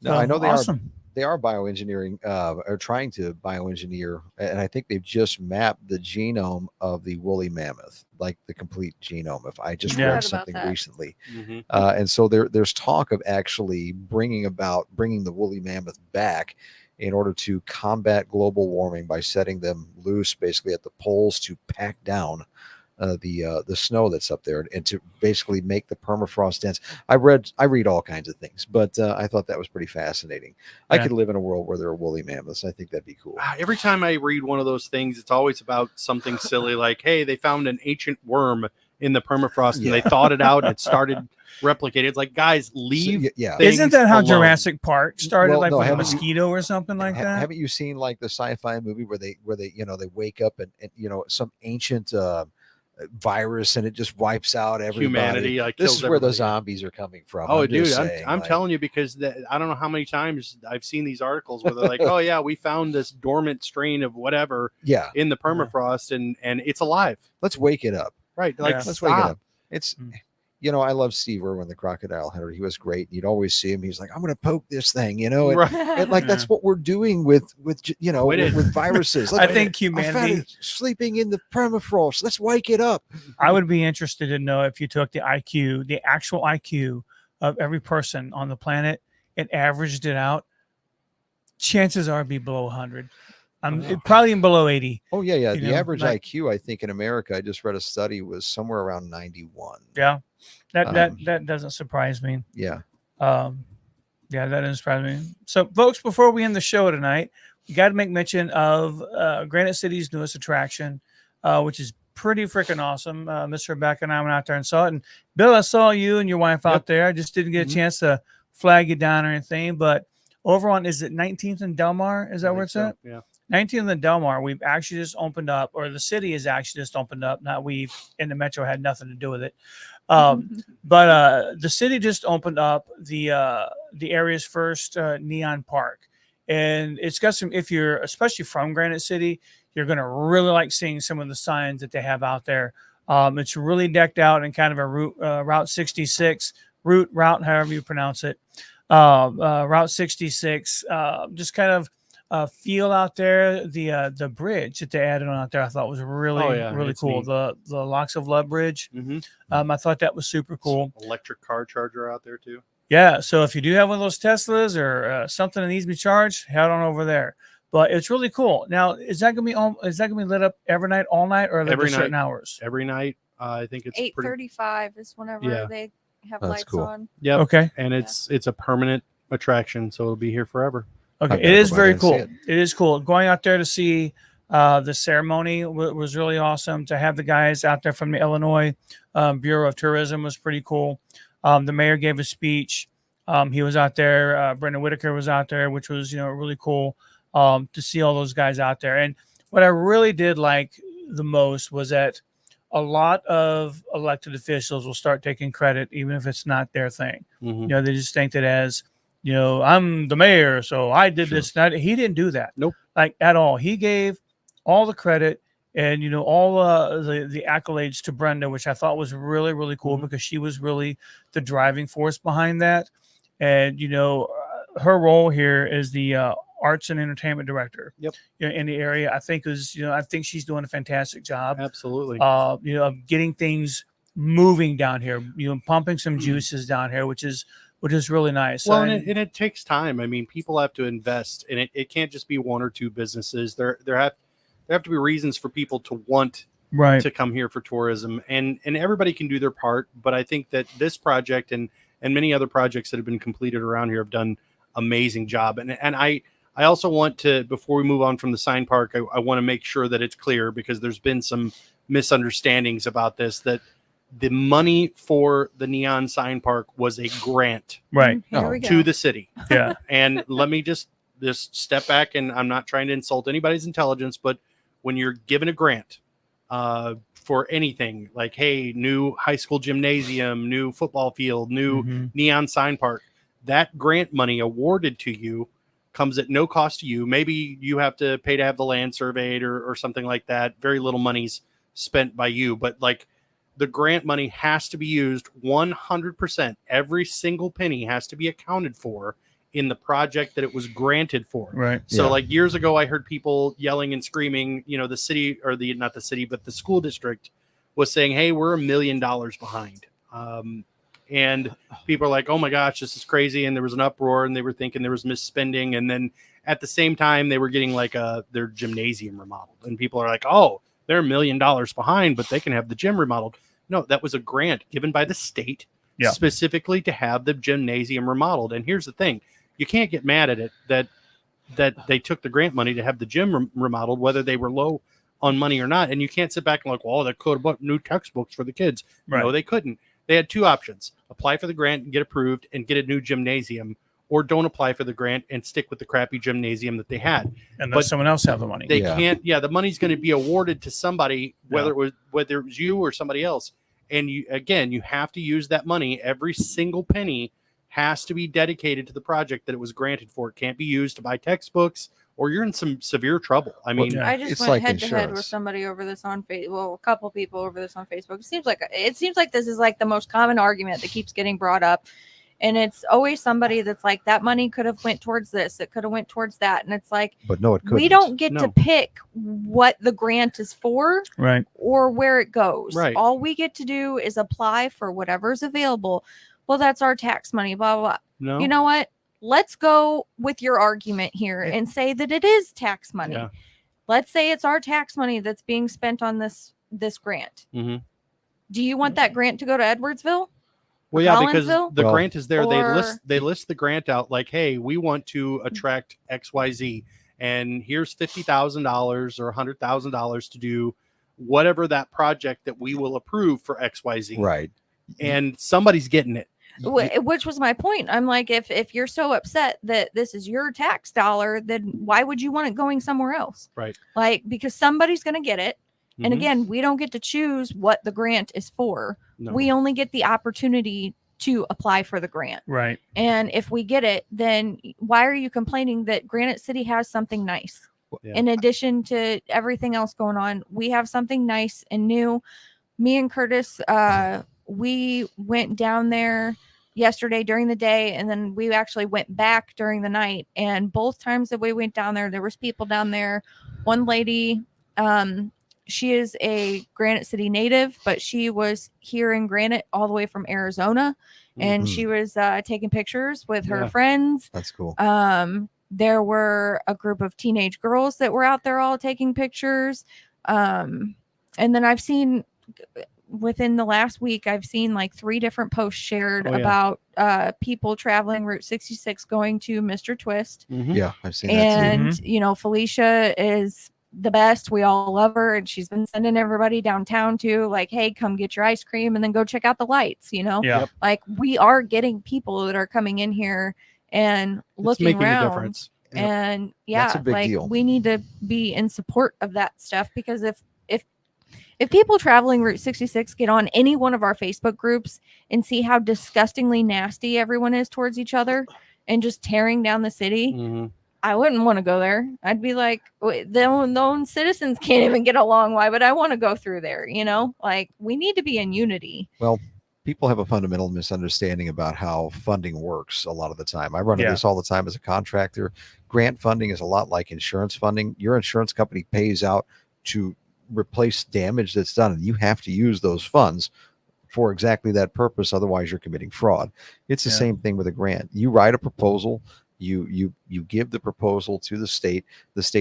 No, so, I know awesome. They are bioengineering, or trying to bioengineer, and I think they've just mapped the genome of the woolly mammoth, like the complete genome. If I just read something recently, and so there's talk of actually bringing the woolly mammoth back in order to combat global warming by setting them loose, basically at the poles to pack down the snow that's up there and to basically make the permafrost dense. I read all kinds of things, but I thought that was pretty fascinating. I could live in a world where there are woolly mammoths. I think that'd be cool. Every time I read one of those things, it's always about something silly like, hey, they found an ancient worm in the permafrost and they thawed it out and it started replicating. It's like, guys, leave. Isn't that how alone. Jurassic Park started? Well, with a mosquito or something like that? Haven't you seen like the sci-fi movie where they wake up and some ancient virus and it just wipes out everybody. Humanity, like, this kills is where the everybody. zombies are coming from. Oh, I'm dude, just I'm saying, telling you, because I don't know how many times I've seen these articles where they're like, oh yeah, we found this dormant strain of whatever yeah, in the permafrost and it's alive. let's wake it up. Right. Like, Yeah. Let's wake it stop. up. It's, Mm. I love Steve Irwin, the crocodile hunter. He was great. You'd always see him. He's like, I'm going to poke this thing, and Right. like, that's Yeah. what we're doing with Wait with viruses. I think I found humanity. it sleeping in the permafrost. Let's wake it up. I would be interested to know if you took the IQ, the actual IQ of every person on the planet, and averaged it out. Chances are it'd be below 100. Wow. Probably even below 80. Oh yeah, yeah. You The know, average like- IQ, I think, in America, I just read a study, was somewhere around 91. Yeah, that Um, that doesn't surprise me. Yeah. Yeah, that doesn't surprise me. So, folks, before we end the show tonight, we got to make mention of Granite City's newest attraction, which is pretty freaking awesome. Miss Rebecca and I went out there and saw it. And Bill, I saw you and your wife out Yep. there. I just didn't get a Mhm. chance to flag you down or anything. But over on, is it 19th and Del Mar? Is that I where think it's so, at? yeah. 19th and Del Mar, we've actually just opened up, or the city has actually just opened up. Not we in the metro had nothing to do with it. But the city just opened up the area's first neon park, and it's got some. If you're especially from Granite City, you're gonna really like seeing some of the signs that they have out there. It's really decked out in kind of a Route 66 route, however you pronounce it. Route 66, just kind of feel out there. The bridge that they added on out there, I thought was really Oh, yeah, really it's cool. neat. The Locks of Love Bridge. Mhm. I thought that was super cool. Electric car charger out there too. Yeah, so if you do have one of those Teslas or something that needs to be charged, head on over there. But it's really cool. Now, is that gonna be lit up every night, all night, or are there Every just certain night. hours? Every night. I think it's pretty. 8:35 is whenever Yeah. they have That's lights cool. on. Yep. Okay, And it's a permanent attraction, so it'll be here forever. okay, I've it gotta is go by very there and see cool. it. It is cool. Going out there to see the ceremony was really awesome. To have the guys out there from the Illinois Bureau of Tourism was pretty cool. The mayor gave a speech. He was out there. Brendan Whitaker was out there, which was really cool to see all those guys out there. And what I really did like the most was that a lot of elected officials will start taking credit, even if it's not their thing. Mhm. They just think that as I'm the mayor, so I did Sure. this. He didn't do that. Nope. Like at all. He gave all the credit and all the accolades to Brenda, which I thought was really really cool Mhm. because she was really the driving force behind that. And her role here is the arts and entertainment director. Yep. In the area, I think I think she's doing a fantastic job. Absolutely. Of getting things moving down here. Pumping some juices down here, which is really nice. Well, And- and it takes time. I mean, people have to invest, and it can't just be one or two businesses. There have to be reasons for people to want right. to come here for tourism, and everybody can do their part. But I think that this project and many other projects that have been completed around here have done amazing job. And I also want to, before we move on from the sign park, I want to make sure that it's clear, because there's been some misunderstandings about this, that the money for the neon sign park was a grant Right. Here Oh, we go. to the city. Yeah. And let me just step back, and I'm not trying to insult anybody's intelligence, but when you're given a grant for anything, like, hey, new high school gymnasium, new football field, new Mhm. neon sign park, that grant money awarded to you comes at no cost to you. Maybe you have to pay to have the land surveyed or something like that. Very little money's spent by you, but like, the grant money has to be used 100%. Every single penny has to be accounted for in the project that it was granted for. Right. So Yeah. like years ago, I heard people yelling and screaming, the city, or not the city, but the school district was saying, hey, we're $1 million behind. And people are like, oh my gosh, this is crazy. And there was an uproar, and they were thinking there was misspending. And then at the same time, they were getting like their gymnasium remodeled. And people are like, oh, they're $1 million behind, but they can have the gym remodeled. No, that was a grant given by the state Yeah. specifically to have the gymnasium remodeled. And here's the thing. You can't get mad at it that they took the grant money to have the gym remodeled, whether they were low on money or not. And you can't sit back and like, well, they could have bought new textbooks for the kids. Right. No, they couldn't. They had two options: apply for the grant and get approved and get a new gymnasium, or don't apply for the grant and stick with the crappy gymnasium that they had. And let someone else have the money. They can't. Yeah, the money's going to be awarded to somebody, whether it was you or somebody else. And you have to use that money. Every single penny has to be dedicated to the project that it was granted for. It can't be used to buy textbooks, or you're in some severe trouble. I mean, Yeah. I just It's went like head to head with insurance. somebody over this on Facebook. Well, a couple people over this on Facebook. It seems like this is like the most common argument that keeps getting brought up, and it's always somebody that's like, that money could have went towards this, it could have went towards that, and it's like, But no, it couldn't. we don't get No. to pick what the grant is for, Right. or where it goes. Right. All we get to do is apply for whatever's available. Well, that's our tax money. Blah blah blah. no, You know what? Let's go with your argument here and say that it is tax money. Yeah. Let's say it's our tax money that's being spent on this grant. Mhm. Do you want that grant to go to Edwardsville? Well, yeah, because Collinsville? the Well, grant is there. or- They list the grant out like, hey, we want to attract XYZ, and here's $50,000 or $100,000 to do whatever that project that we will approve for XYZ. Right. And somebody's getting it. Which was my point. I'm like, if you're so upset that this is your tax dollar, then why would you want it going somewhere else? Right. Like, because somebody's going to get it. And Mhm. again, we don't get to choose what the grant is for. No. We only get the opportunity to apply for the grant. Right. And if we get it, then why are you complaining that Granite City has something nice? Yeah. In addition to everything else going on, we have something nice and new. Me and Curtis, we went down there yesterday during the day, and then we actually went back during the night. And both times that we went down there was people down there. One lady, she is a Granite City native, but she was here in Granite all the way from Arizona, and Mhm. she was taking pictures with her Yeah. friends. That's cool. There were a group of teenage girls that were out there all taking pictures. And then I've seen within the last week, I've seen like 3 different posts shared Oh, yeah. about people traveling Route 66 going to Mr. Twist. Mhm. Yeah, I've seen that too. And, you know, Felicia is the best. We all love her. And she's been sending everybody downtown to like, hey, come get your ice cream and then go check out the lights, you know? Yeah. Like, we are getting people that are coming in here and It's looking making around. a difference. Yep. And That's a big like deal. we need to be in support of that stuff, because if people traveling Route 66 get on any one of our Facebook groups and see how disgustingly nasty everyone is towards each other and just tearing down the city, Mhm. I wouldn't want to go there. I'd be like, the own citizens can't even get along. Why would I want to go through there? You know, like, we need to be in unity. Well, people have a fundamental misunderstanding about how funding works a lot of the time. I run into this all the time as a contractor. Grant funding is a lot like insurance funding. Your insurance company pays out to replace damage that's done, and you have to use those funds for exactly that purpose. Otherwise, you're committing fraud. It's the Yeah. same thing with a grant. You write a proposal. You give the proposal to the state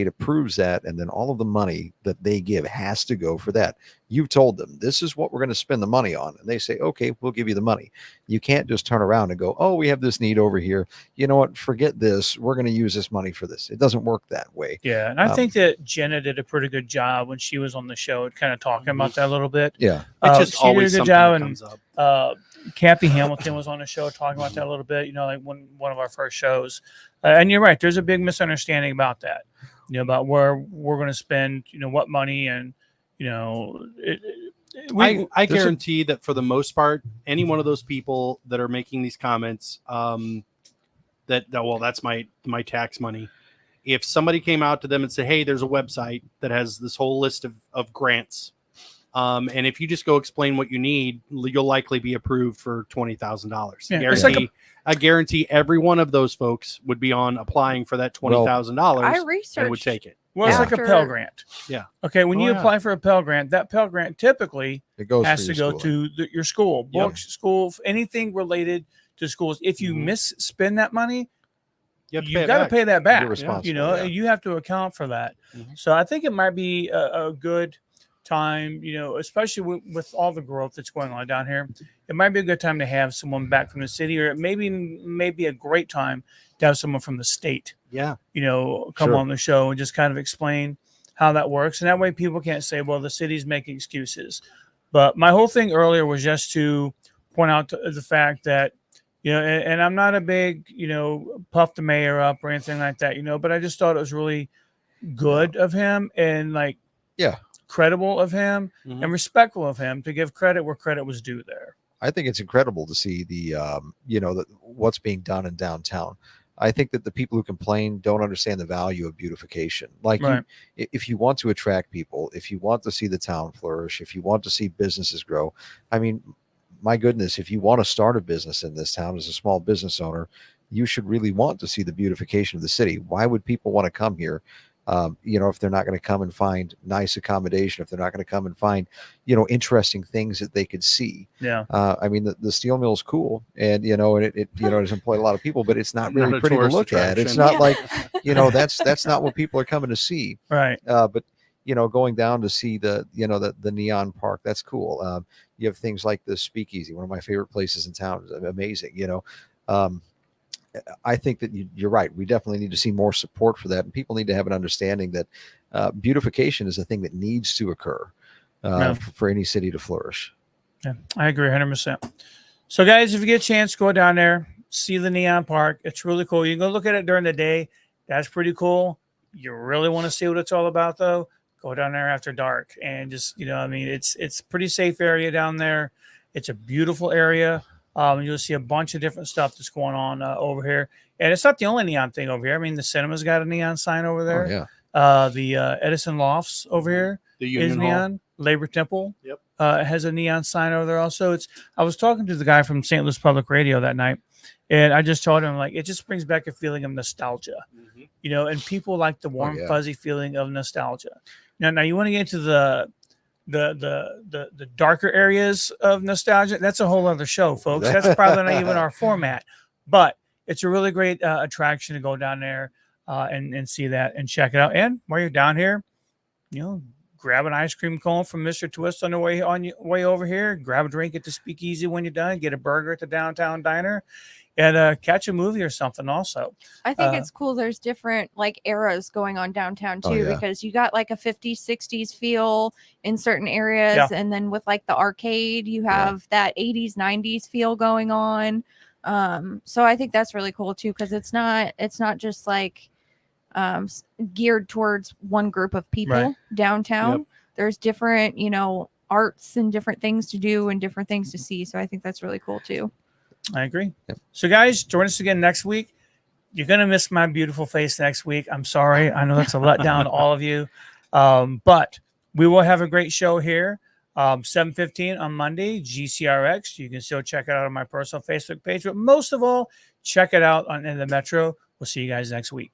approves that, and then all of the money that they give has to go for that. You've told them this is what we're going to spend the money on, and they say, okay, we'll give you the money. You can't just turn around and go, oh, we have this need over here, you know what, forget this, we're going to use this money for this. It doesn't work that way. Yeah. And I think that Jenna did a pretty good job when she was on the show, kind of talking about that a little bit. Yeah. It's just she did a always good something job, that and comes up. Kathy Hamilton was on the show talking about that a little bit, you know, like one of our first shows. And you're right. There's a big misunderstanding about that, you know, about where we're going to spend, you know, what money, and, you know, I guarantee that for the most part, any one of those people that are making these comments, that's my tax money. If somebody came out to them and said, hey, there's a website that has this whole list of grants, and if you just go explain what you need, you'll likely be approved for $20,000. Yeah, it's like I guarantee every one of those folks would be on applying for that $20,000 I and would researched take it. well, it's like a After- Pell Grant. Yeah. Okay. When Oh, you yeah. apply for a Pell Grant, that Pell Grant typically It goes has for to your go schooling. to your school, Yep. books, school, anything related to schools. If you Mhm. misspend that money, You have to you've pay got to it back. pay that back. You're responsible, You know, yeah. and you have to account for that. Mhm. So I think it might be a good time, you know, especially with all the growth that's going on down here. It might be a good time to have someone back from the city, or it may be a great time to have someone from the state, Yeah. you know, come Sure. on the show and just kind of explain how that works. And that way people can't say, well, the city's making excuses. But my whole thing earlier was just to point out the fact that, You know, and I'm not a big, puff the mayor up or anything like that, but I just thought it was really good of him and like, Yeah. credible of him and respectful of him to give credit where credit was due there. I think it's incredible to see the what's being done in downtown. I think that the people who complain don't understand the value of beautification. Like, Right. If you want to attract people, if you want to see the town flourish, if you want to see businesses grow, I mean, my goodness, if you want to start a business in this town as a small business owner, you should really want to see the beautification of the city. Why would people want to come here? If they're not going to come and find nice accommodation, if they're not going to come and find, interesting things that they could see. Yeah. I mean, the steel mill is cool, and it has employed a lot of people, but it's not really Not a pretty to tourist look at. It's attraction. not Yeah. like, that's not what people are coming to see. Right. But going down to see the neon park, that's cool. You have things like the Speakeasy, one of my favorite places in town. It's amazing. I think that you're right. We definitely need to see more support for that, and people need to have an understanding that beautification is a thing that needs to occur for any city to flourish. Yeah, I agree 100%. So, guys, if you get a chance, go down there, see the neon park. It's really cool. You can go look at it during the day. That's pretty cool. You really want to see what it's all about, though, go down there after dark and just, it's pretty safe area down there. It's a beautiful area. You'll see a bunch of different stuff that's going on over here. And it's not the only neon thing over here. I mean, the cinema's got a neon sign over there. Oh, yeah. The Edison Lofts over here The is Union Hall. neon. Labor Temple Yep. Has a neon sign over there also. I was talking to the guy from St. Louis Public Radio that night, and I just told him, like, it just brings back a feeling of nostalgia, and people like the warm, fuzzy feeling of nostalgia. Now you want to get into the darker areas of nostalgia. That's a whole other show, folks. That's probably not even our format, but it's a really great attraction to go down there and see that and check it out. And while you're down here, grab an ice cream cone from Mr. Twist on your way over here. Grab a drink at the Speakeasy when you're done. Get a burger at the downtown diner, and catch a movie or something. Also, I think it's cool. There's different like eras going on downtown too, because you got like a 50s, 60s feel in certain areas, and then with like the arcade, you have that 80s, 90s feel going on. So I think that's really cool too, because it's not just like geared towards one group of people downtown. There's different, arts and different things to do and different things to see. So I think that's really cool too. I agree. So guys, join us again next week. You're going to miss my beautiful face next week. I'm sorry. I know that's a letdown to all of you. But we will have a great show here. 7:15 on Monday, GCRX. You can still check it out on my personal Facebook page. But most of all, check it out in the Metro. We'll see you guys next week.